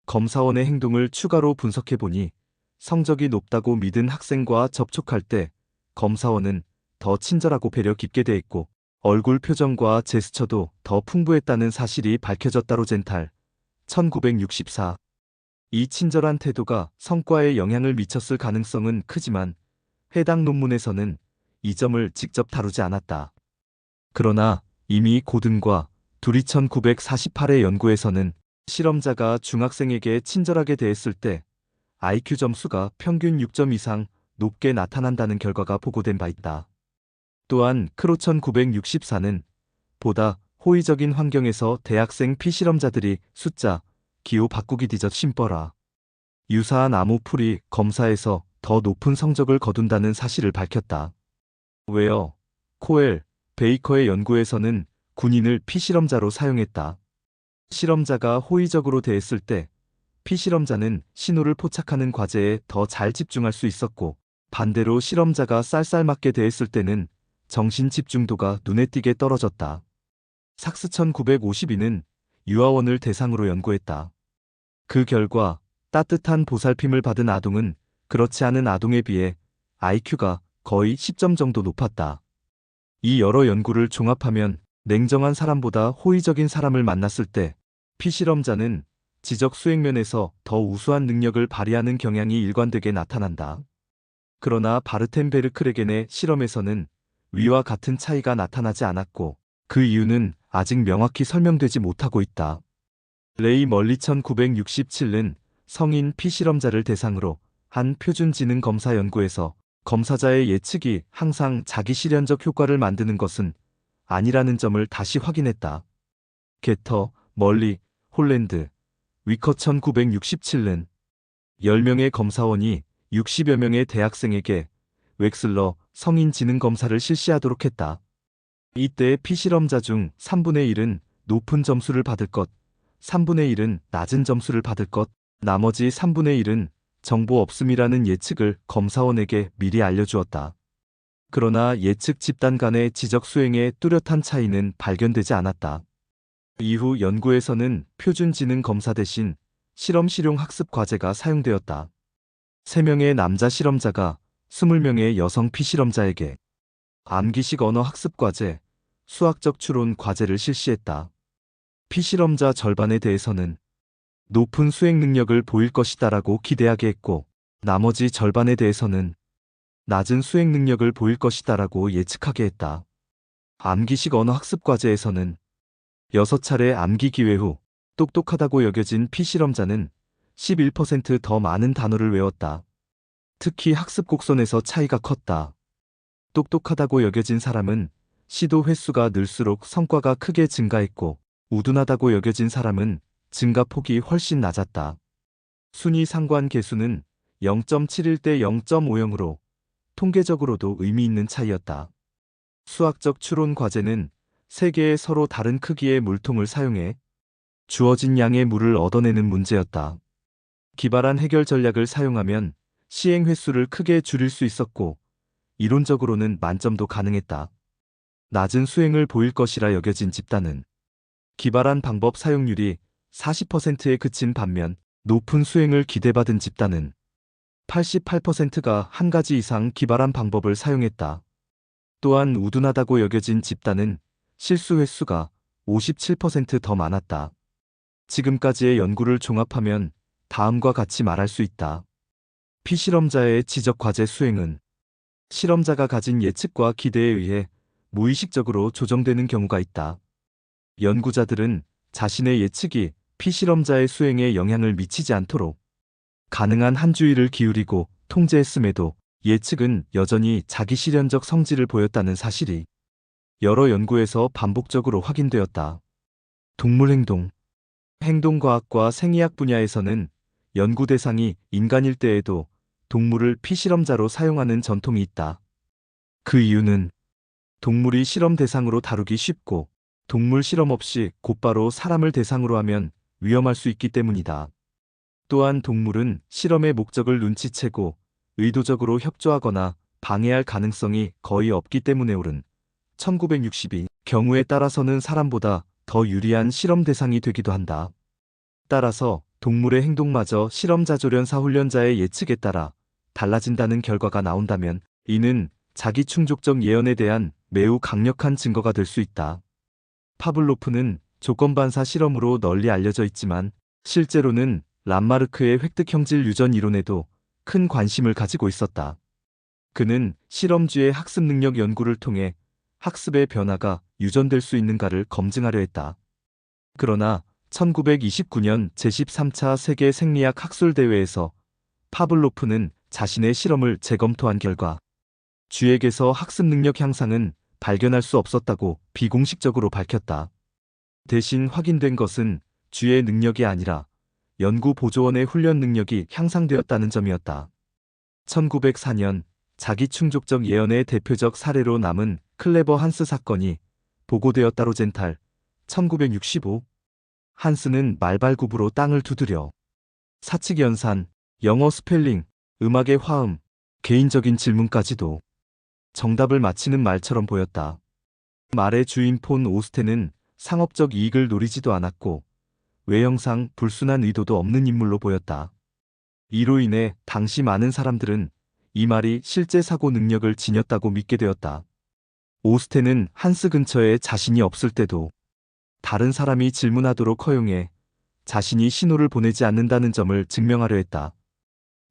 검사원의 행동을 추가로 분석해보니 성적이 높다고 믿은 학생과 접촉할 때 검사원은 더 친절하고 배려 깊게 대했고, 얼굴 표정과 제스처도 더 풍부했다는 사실이 밝혀졌다. 로젠탈 1964. 이 친절한 태도가 성과에 영향을 미쳤을 가능성은 크지만 해당 논문에서는 이 점을 직접 다루지 않았다. 그러나 이미 고든과 두리 1948의 연구에서는 실험자가 중학생에게 친절하게 대했을 때 IQ 점수가 평균 6점 이상 높게 나타난다는 결과가 보고된 바 있다. 또한 크로 1964는 보다 호의적인 환경에서 대학생 피실험자들이 숫자, 기호 바꾸기 디저트 심벌아 유사한 암호풀이 검사에서 더 높은 성적을 거둔다는 사실을 밝혔다. 웨어, 코엘, 베이커의 연구에서는 군인을 피실험자로 사용했다. 실험자가 호의적으로 대했을 때 피실험자는 신호를 포착하는 과제에 더 잘 집중할 수 있었고, 반대로 실험자가 쌀쌀맞게 대했을 때는 정신 집중도가 눈에 띄게 떨어졌다. 삭스 1952는 유아원을 대상으로 연구했다. 그 결과 따뜻한 보살핌을 받은 아동은 그렇지 않은 아동에 비해 IQ가 거의 10점 정도 높았다. 이 여러 연구를 종합하면 냉정한 사람보다 호의적인 사람을 만났을 때 피실험자는 지적 수행면에서 더 우수한 능력을 발휘하는 경향이 일관되게 나타난다. 그러나 바르텐베르크레겐의 실험에서는 위와 같은 차이가 나타나지 않았고, 그 이유는 아직 명확히 설명되지 못하고 있다. 레이 멀리 1967는 성인 피실험자를 대상으로 한 표준지능 검사 연구에서 검사자의 예측이 항상 자기 실현적 효과를 만드는 것은 아니라는 점을 다시 확인했다. 게터, 멀리, 홀랜드, 위커 1967는 10명의 검사원이 60여 명의 대학생에게 웩슬러 성인 지능 검사를 실시하도록 했다. 이때 피실험자 중 3분의 1은 높은 점수를 받을 것, 3분의 1은 낮은 점수를 받을 것, 나머지 3분의 1은 정보 없음이라는 예측을 검사원에게 미리 알려주었다. 그러나 예측 집단 간의 지적 수행에 뚜렷한 차이는 발견되지 않았다. 이후 연구에서는 표준 지능 검사 대신 실험 실용 학습 과제가 사용되었다. 3명의 남자 실험자가 20명의 여성 피실험자에게 암기식 언어 학습 과제, 수학적 추론 과제를 실시했다. 피실험자 절반에 대해서는 높은 수행 능력을 보일 것이다라고 기대하게 했고, 나머지 절반에 대해서는 낮은 수행 능력을 보일 것이다라고 예측하게 했다. 암기식 언어 학습 과제에서는 6차례 암기 기회 후 똑똑하다고 여겨진 피실험자는 11% 더 많은 단어를 외웠다. 특히 학습 곡선에서 차이가 컸다. 똑똑하다고 여겨진 사람은 시도 횟수가 늘수록 성과가 크게 증가했고, 우둔하다고 여겨진 사람은 증가 폭이 훨씬 낮았다. 순위 상관 계수는 0.71대 0.50으로 통계적으로도 의미 있는 차이였다. 수학적 추론 과제는 3개의 서로 다른 크기의 물통을 사용해 주어진 양의 물을 얻어내는 문제였다. 기발한 해결 전략을 사용하면 시행 횟수를 크게 줄일 수 있었고, 이론적으로는 만점도 가능했다. 낮은 수행을 보일 것이라 여겨진 집단은 기발한 방법 사용률이 40%에 그친 반면, 높은 수행을 기대받은 집단은 88%가 한 가지 이상 기발한 방법을 사용했다. 또한 우둔하다고 여겨진 집단은 실수 횟수가 57% 더 많았다. 지금까지의 연구를 종합하면 다음과 같이 말할 수 있다. 피실험자의 지적 과제 수행은 실험자가 가진 예측과 기대에 의해 무의식적으로 조정되는 경우가 있다. 연구자들은 자신의 예측이 피실험자의 수행에 영향을 미치지 않도록 가능한 한 주의를 기울이고 통제했음에도 예측은 여전히 자기 실현적 성질을 보였다는 사실이 여러 연구에서 반복적으로 확인되었다. 동물행동, 행동과학과 생의학 분야에서는 연구 대상이 인간일 때에도 동물을 피실험자로 사용하는 전통이 있다. 그 이유는 동물이 실험 대상으로 다루기 쉽고 동물 실험 없이 곧바로 사람을 대상으로 하면 위험할 수 있기 때문이다. 또한 동물은 실험의 목적을 눈치채고 의도적으로 협조하거나 방해할 가능성이 거의 없기 때문에 옳은 1962 경우에 따라서는 사람보다 더 유리한 실험 대상이 되기도 한다. 따라서 동물의 행동마저 실험자조련사 훈련자의 예측에 따라 달라진다는 결과가 나온다면 이는 자기충족적 예언에 대한 매우 강력한 증거가 될 수 있다. 파블로프는 조건반사 실험으로 널리 알려져 있지만 실제로는 람마르크의 획득형질 유전 이론에도 큰 관심을 가지고 있었다. 그는 실험주의 학습 능력 연구를 통해 학습의 변화가 유전될 수 있는가를 검증하려 했다. 그러나 1929년 제13차 세계 생리학 학술 대회에서 파블로프는 자신의 실험을 재검토한 결과 쥐에게서 학습 능력 향상은 발견할 수 없었다고 비공식적으로 밝혔다. 대신 확인된 것은 쥐의 능력이 아니라 연구보조원의 훈련 능력이 향상되었다는 점이었다. 1904년 자기충족적 예언의 대표적 사례로 남은 클레버 한스 사건이 보고되었다. 로젠탈 1965 한스는 말발굽으로 땅을 두드려 사칙연산, 영어 스펠링, 음악의 화음, 개인적인 질문까지도 정답을 맞히는 말처럼 보였다. 말의 주인 폰 오스테는 상업적 이익을 노리지도 않았고 외형상 불순한 의도도 없는 인물로 보였다. 이로 인해 당시 많은 사람들은 이 말이 실제 사고 능력을 지녔다고 믿게 되었다. 오스테는 한스 근처에 자신이 없을 때도 다른 사람이 질문하도록 허용해 자신이 신호를 보내지 않는다는 점을 증명하려 했다.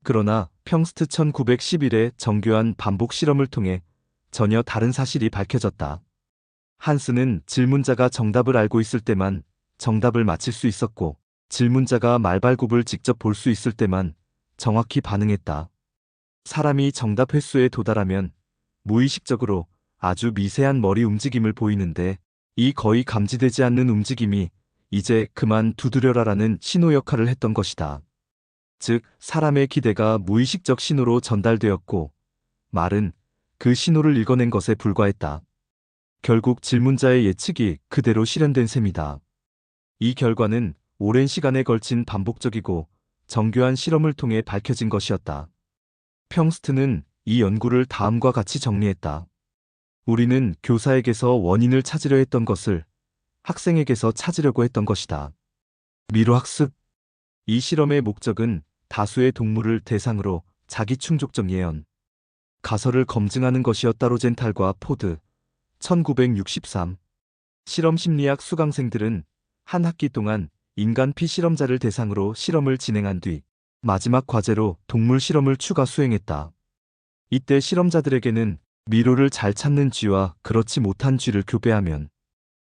그러나 평스트 1911의 정교한 반복 실험을 통해 전혀 다른 사실이 밝혀졌다. 한스는 질문자가 정답을 알고 있을 때만 정답을 맞힐 수 있었고 질문자가 말발굽을 직접 볼 수 있을 때만 정확히 반응했다. 사람이 정답 횟수에 도달하면 무의식적으로 아주 미세한 머리 움직임을 보이는데 이 거의 감지되지 않는 움직임이 이제 그만 두드려라라는 신호 역할을 했던 것이다. 즉, 사람의 기대가 무의식적 신호로 전달되었고 말은 그 신호를 읽어낸 것에 불과했다. 결국 질문자의 예측이 그대로 실현된 셈이다. 이 결과는 오랜 시간에 걸친 반복적이고 정교한 실험을 통해 밝혀진 것이었다. 평스트는 이 연구를 다음과 같이 정리했다. 우리는 교사에게서 원인을 찾으려 했던 것을 학생에게서 찾으려고 했던 것이다. 미로학습. 이 실험의 목적은 다수의 동물을 대상으로 자기충족적 예언, 가설을 검증하는 것이었다. 로젠탈과 포드 1963 실험심리학 수강생들은 한 학기 동안 인간 피실험자를 대상으로 실험을 진행한 뒤 마지막 과제로 동물 실험을 추가 수행했다. 이때 실험자들에게는 미로를 잘 찾는 쥐와 그렇지 못한 쥐를 교배하면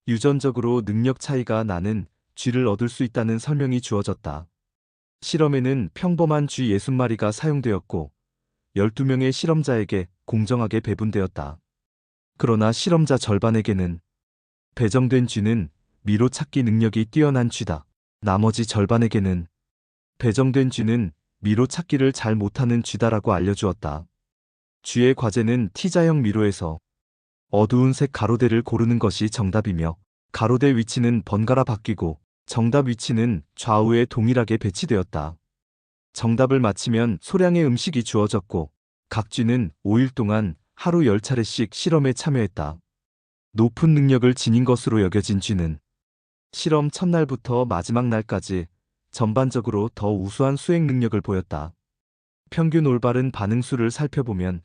유전적으로 능력 차이가 나는 쥐를 얻을 수 있다는 설명이 주어졌다. 실험에는 평범한 쥐 60마리가 사용되었고 12명의 실험자에게 공정하게 배분되었다. 그러나 실험자 절반에게는 배정된 쥐는 미로 찾기 능력이 뛰어난 쥐다. 나머지 절반에게는 배정된 쥐는 미로 찾기를 잘 못하는 쥐다라고 알려주었다. 쥐의 과제는 T자형 미로에서 어두운 색 가로대를 고르는 것이 정답이며 가로대 위치는 번갈아 바뀌고 정답 위치는 좌우에 동일하게 배치되었다. 정답을 맞히면 소량의 음식이 주어졌고 각 쥐는 5일 동안 하루 10차례씩 실험에 참여했다. 높은 능력을 지닌 것으로 여겨진 쥐는 실험 첫날부터 마지막 날까지 전반적으로 더 우수한 수행 능력을 보였다. 평균 올바른 반응수를 살펴보면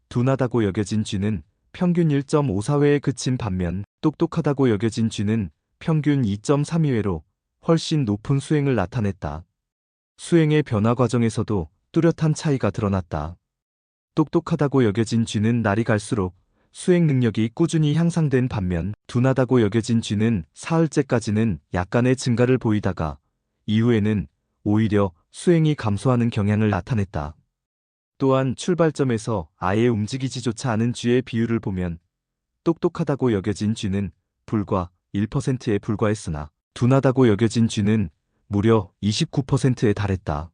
둔하다고 여겨진 쥐는 평균 1.54회에 그친 반면 똑똑하다고 여겨진 쥐는 평균 2.32회로 훨씬 높은 수행을 나타냈다. 수행의 변화 과정에서도 뚜렷한 차이가 드러났다. 똑똑하다고 여겨진 쥐는 날이 갈수록 수행 능력이 꾸준히 향상된 반면 둔하다고 여겨진 쥐는 사흘째까지는 약간의 증가를 보이다가 이후에는 오히려 수행이 감소하는 경향을 나타냈다. 또한 출발점에서 아예 움직이지조차 않은 쥐의 비율을 보면 똑똑하다고 여겨진 쥐는 불과 1%에 불과했으나 둔하다고 여겨진 쥐는 무려 29%에 달했다.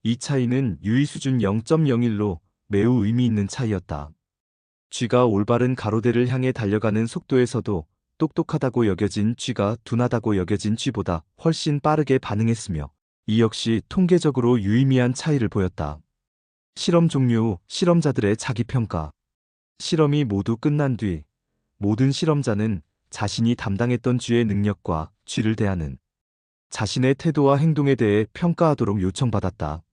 이 차이는 유의 수준 0.01로 매우 의미 있는 차이였다. 쥐가 올바른 가로대를 향해 달려가는 속도에서도 똑똑하다고 여겨진 쥐가 둔하다고 여겨진 쥐보다 훨씬 빠르게 반응했으며, 이 역시 통계적으로 유의미한 차이를 보였다. 실험 종료 후 실험자들의 자기평가. 실험이 모두 끝난 뒤 모든 실험자는 자신이 담당했던 쥐의 능력과 쥐를 대하는 자신의 태도와 행동에 대해 평가하도록 요청받았다.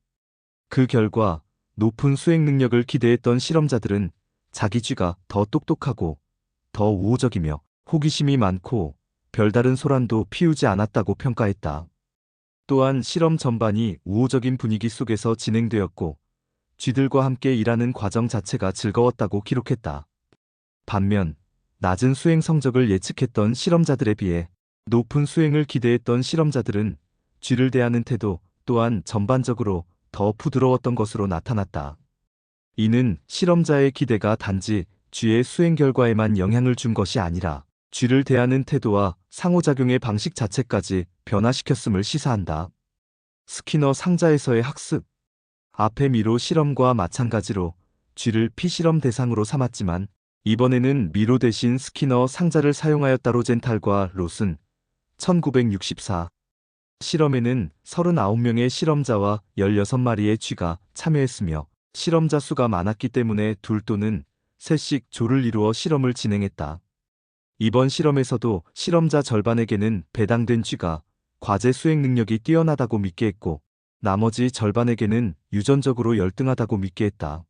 그 결과 높은 수행 능력을 기대했던 실험자들은 자기 쥐가 더 똑똑하고 더 우호적이며 호기심이 많고 별다른 소란도 피우지 않았다고 평가했다. 또한 실험 전반이 우호적인 분위기 속에서 진행되었고 쥐들과 함께 일하는 과정 자체가 즐거웠다고 기록했다. 반면 낮은 수행 성적을 예측했던 실험자들에 비해 높은 수행을 기대했던 실험자들은 쥐를 대하는 태도 또한 전반적으로 더 부드러웠던 것으로 나타났다. 이는 실험자의 기대가 단지 쥐의 수행 결과에만 영향을 준 것이 아니라 쥐를 대하는 태도와 상호작용의 방식 자체까지 변화시켰음을 시사한다. 스키너 상자에서의 학습. 앞의 미로 실험과 마찬가지로 쥐를 피실험 대상으로 삼았지만 이번에는 미로 대신 스키너 상자를 사용하였다. 로젠탈과 롯은 1964 실험에는 39명의 실험자와 16마리의 쥐가 참여했으며 실험자 수가 많았기 때문에 둘 또는 셋씩 조를 이루어 실험을 진행했다. 이번 실험에서도 실험자 절반에게는 배당된 쥐가 과제 수행 능력이 뛰어나다고 믿게 했고 나머지 절반에게는 유전적으로 열등하다고 믿게 했다.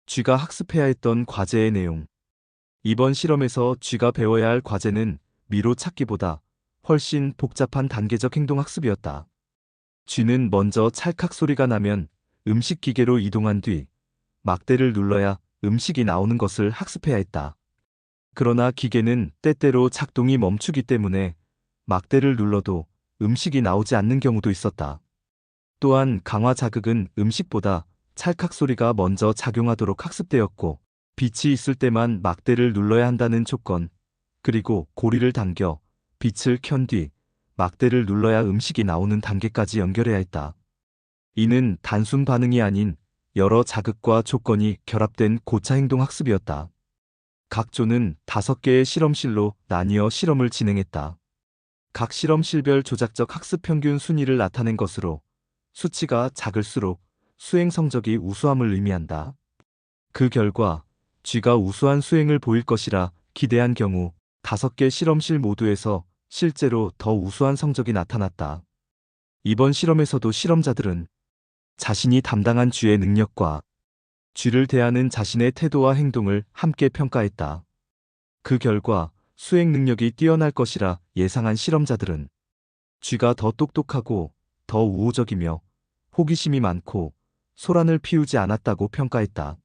쥐가 학습해야 했던 과제의 내용. 이번 실험에서 쥐가 배워야 할 과제는 미로 찾기보다 훨씬 복잡한 단계적 행동 학습이었다. 쥐는 먼저 찰칵 소리가 나면 음식 기계로 이동한 뒤 막대를 눌러야 음식이 나오는 것을 학습해야 했다. 그러나 기계는 때때로 작동이 멈추기 때문에 막대를 눌러도 음식이 나오지 않는 경우도 있었다. 또한 강화 자극은 음식보다 찰칵 소리가 먼저 작용하도록 학습되었고 빛이 있을 때만 막대를 눌러야 한다는 조건, 그리고 고리를 당겨 빛을 켠 뒤 막대를 눌러야 음식이 나오는 단계까지 연결해야 했다. 이는 단순 반응이 아닌 여러 자극과 조건이 결합된 고차 행동 학습이었다. 각 조는 5개의 실험실로 나뉘어 실험을 진행했다. 각 실험실별 조작적 학습 평균 순위를 나타낸 것으로 수치가 작을수록 수행 성적이 우수함을 의미한다. 그 결과 쥐가 우수한 수행을 보일 것이라 기대한 경우 5개 실험실 모두에서 실제로 더 우수한 성적이 나타났다. 이번 실험에서도 실험자들은 자신이 담당한 쥐의 능력과 쥐를 대하는 자신의 태도와 행동을 함께 평가했다. 그 결과 수행 능력이 뛰어날 것이라 예상한 실험자들은 쥐가 더 똑똑하고 더 우호적이며 호기심이 많고 소란을 피우지 않았다고 평가했다.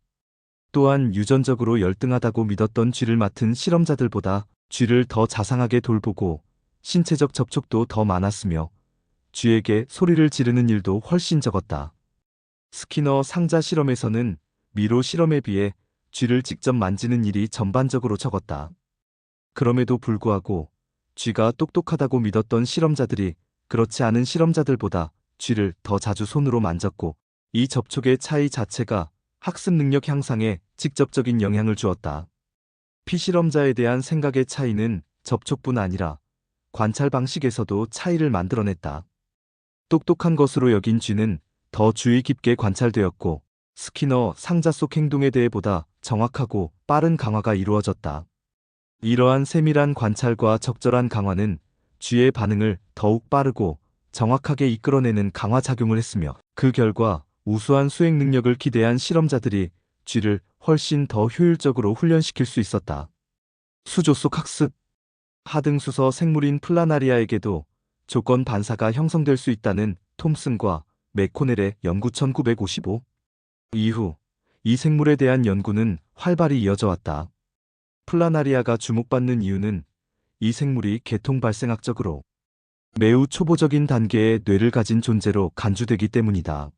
또한 유전적으로 열등하다고 믿었던 쥐를 맡은 실험자들보다 쥐를 더 자상하게 돌보고 신체적 접촉도 더 많았으며 쥐에게 소리를 지르는 일도 훨씬 적었다. 스키너 상자 실험에서는 미로 실험에 비해 쥐를 직접 만지는 일이 전반적으로 적었다. 그럼에도 불구하고 쥐가 똑똑하다고 믿었던 실험자들이 그렇지 않은 실험자들보다 쥐를 더 자주 손으로 만졌고 이 접촉의 차이 자체가 학습 능력 향상에 직접적인 영향을 주었다. 피실험자에 대한 생각의 차이는 접촉뿐 아니라 관찰 방식에서도 차이를 만들어냈다. 똑똑한 것으로 여긴 쥐는 더 주의 깊게 관찰되었고 스키너 상자 속 행동에 대해 보다 정확하고 빠른 강화가 이루어졌다. 이러한 세밀한 관찰과 적절한 강화는 쥐의 반응을 더욱 빠르고 정확하게 이끌어내는 강화 작용을 했으며 그 결과 우수한 수행 능력을 기대한 실험자들이 쥐를 훨씬 더 효율적으로 훈련시킬 수 있었다. 수조 속 학습. 하등수서 생물인 플라나리아에게도 조건 반사가 형성될 수 있다는 톰슨과 맥코넬의 연구 1955 이후 이 생물에 대한 연구는 활발히 이어져 왔다. 플라나리아가 주목받는 이유는 이 생물이 계통 발생학적으로 매우 초보적인 단계의 뇌를 가진 존재로 간주되기 때문이다.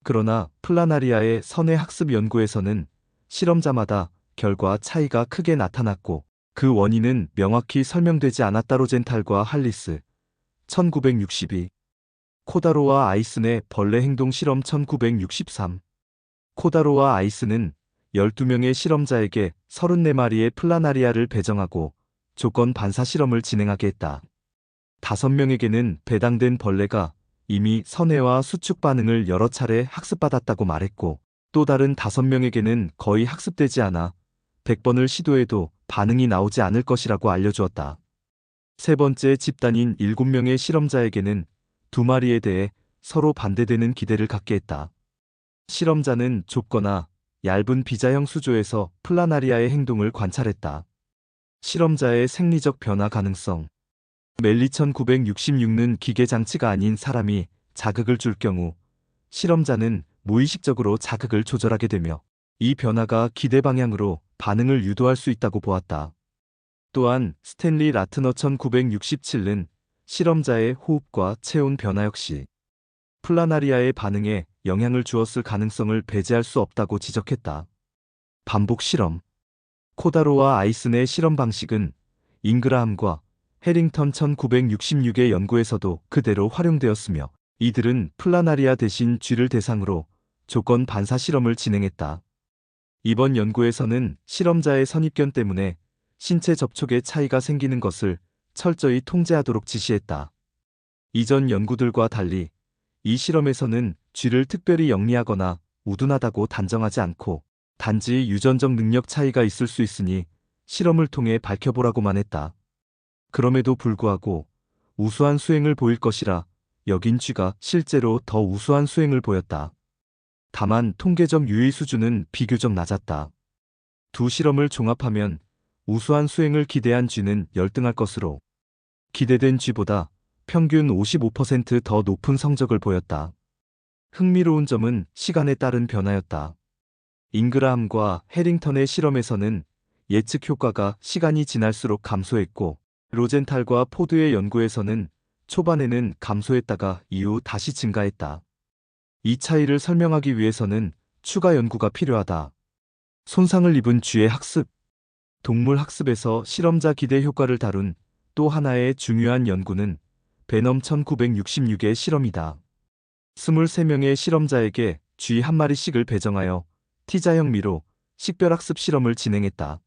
그러나 플라나리아의 선의 학습 연구에서는 실험자마다 결과 차이가 크게 나타났고 그 원인은 명확히 설명되지 않았다. 로젠탈과 할리스 1962 코다로와 아이슨의 벌레 행동 실험 1963. 코다로와 아이슨은 12명의 실험자에게 34마리의 플라나리아를 배정하고 조건 반사 실험을 진행하게 했다. 5명에게는 배당된 벌레가 이미 선회와 수축 반응을 여러 차례 학습받았다고 말했고, 또 다른 5명에게는 거의 학습되지 않아 100번을 시도해도 반응이 나오지 않을 것이라고 알려주었다. 세 번째 집단인 7명의 실험자에게는 2마리에 대해 서로 반대되는 기대를 갖게 했다. 실험자는 좁거나 얇은 비자형 수조에서 플라나리아의 행동을 관찰했다. 실험자의 생리적 변화 가능성. 멜리 1966는 기계 장치가 아닌 사람이 자극을 줄 경우 실험자는 무의식적으로 자극을 조절하게 되며 이 변화가 기대 방향으로 반응을 유도할 수 있다고 보았다. 또한 스탠리 라트너 1967는 실험자의 호흡과 체온 변화 역시 플라나리아의 반응에 영향을 주었을 가능성을 배제할 수 없다고 지적했다. 반복 실험. 코다로와 아이슨의 실험 방식은 잉그라함과 해링턴 1966의 연구에서도 그대로 활용되었으며, 이들은 플라나리아 대신 쥐를 대상으로 조건 반사 실험을 진행했다. 이번 연구에서는 실험자의 선입견 때문에 신체 접촉에 차이가 생기는 것을 철저히 통제하도록 지시했다. 이전 연구들과 달리 이 실험에서는 쥐를 특별히 영리하거나 우둔하다고 단정하지 않고 단지 유전적 능력 차이가 있을 수 있으니 실험을 통해 밝혀보라고만 했다. 그럼에도 불구하고 우수한 수행을 보일 것이라 여긴 쥐가 실제로 더 우수한 수행을 보였다. 다만 통계적 유의 수준은 비교적 낮았다. 두 실험을 종합하면 우수한 수행을 기대한 쥐는 열등할 것으로 기대된 쥐보다 평균 55% 더 높은 성적을 보였다. 흥미로운 점은 시간에 따른 변화였다. 잉그라함과 해링턴의 실험에서는 예측 효과가 시간이 지날수록 감소했고, 로젠탈과 포드의 연구에서는 초반에는 감소했다가 이후 다시 증가했다. 이 차이를 설명하기 위해서는 추가 연구가 필요하다. 손상을 입은 쥐의 학습. 동물 학습에서 실험자 기대 효과를 다룬 또 하나의 중요한 연구는 베넘 1966의 실험이다. 23명의 실험자에게 쥐 1마리씩을 배정하여 T자형 미로 식별학습 실험을 진행했다.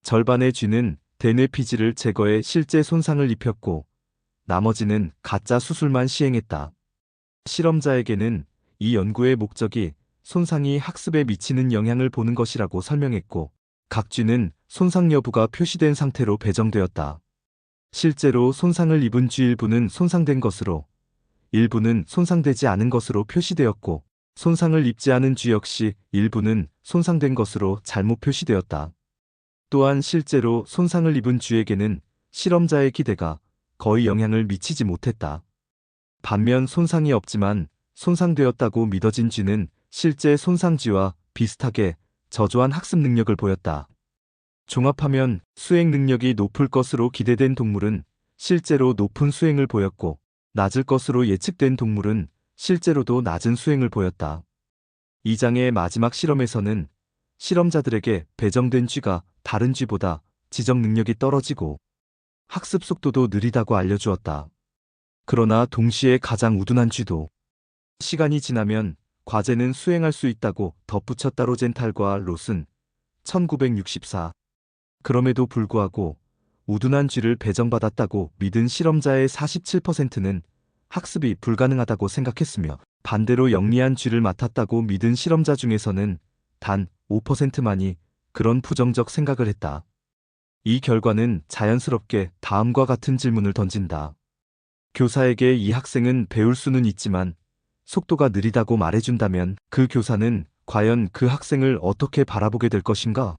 절반의 쥐는 대뇌 피지를 제거해 실제 손상을 입혔고, 나머지는 가짜 수술만 시행했다. 실험자에게는 이 연구의 목적이 손상이 학습에 미치는 영향을 보는 것이라고 설명했고, 각 쥐는 손상 여부가 표시된 상태로 배정되었다. 실제로 손상을 입은 쥐 일부는 손상된 것으로, 일부는 손상되지 않은 것으로 표시되었고, 손상을 입지 않은 쥐 역시 일부는 손상된 것으로 잘못 표시되었다. 또한 실제로 손상을 입은 쥐에게는 실험자의 기대가 거의 영향을 미치지 못했다. 반면 손상이 없지만 손상되었다고 믿어진 쥐는 실제 손상쥐와 비슷하게 저조한 학습 능력을 보였다. 종합하면 수행 능력이 높을 것으로 기대된 동물은 실제로 높은 수행을 보였고, 낮을 것으로 예측된 동물은 실제로도 낮은 수행을 보였다. 이 장의 마지막 실험에서는 실험자들에게 배정된 쥐가 다른 쥐보다 지적 능력이 떨어지고 학습 속도도 느리다고 알려주었다. 그러나 동시에 가장 우둔한 쥐도 시간이 지나면 과제는 수행할 수 있다고 덧붙였다. 로젠탈과 롯은 1964. 그럼에도 불구하고 우둔한 쥐를 배정받았다고 믿은 실험자의 47%는 학습이 불가능하다고 생각했으며, 반대로 영리한 쥐를 맡았다고 믿은 실험자 중에서는 단 5%만이 그런 부정적 생각을 했다. 이 결과는 자연스럽게 다음과 같은 질문을 던진다. 교사에게 이 학생은 배울 수는 있지만 속도가 느리다고 말해준다면 그 교사는 과연 그 학생을 어떻게 바라보게 될 것인가?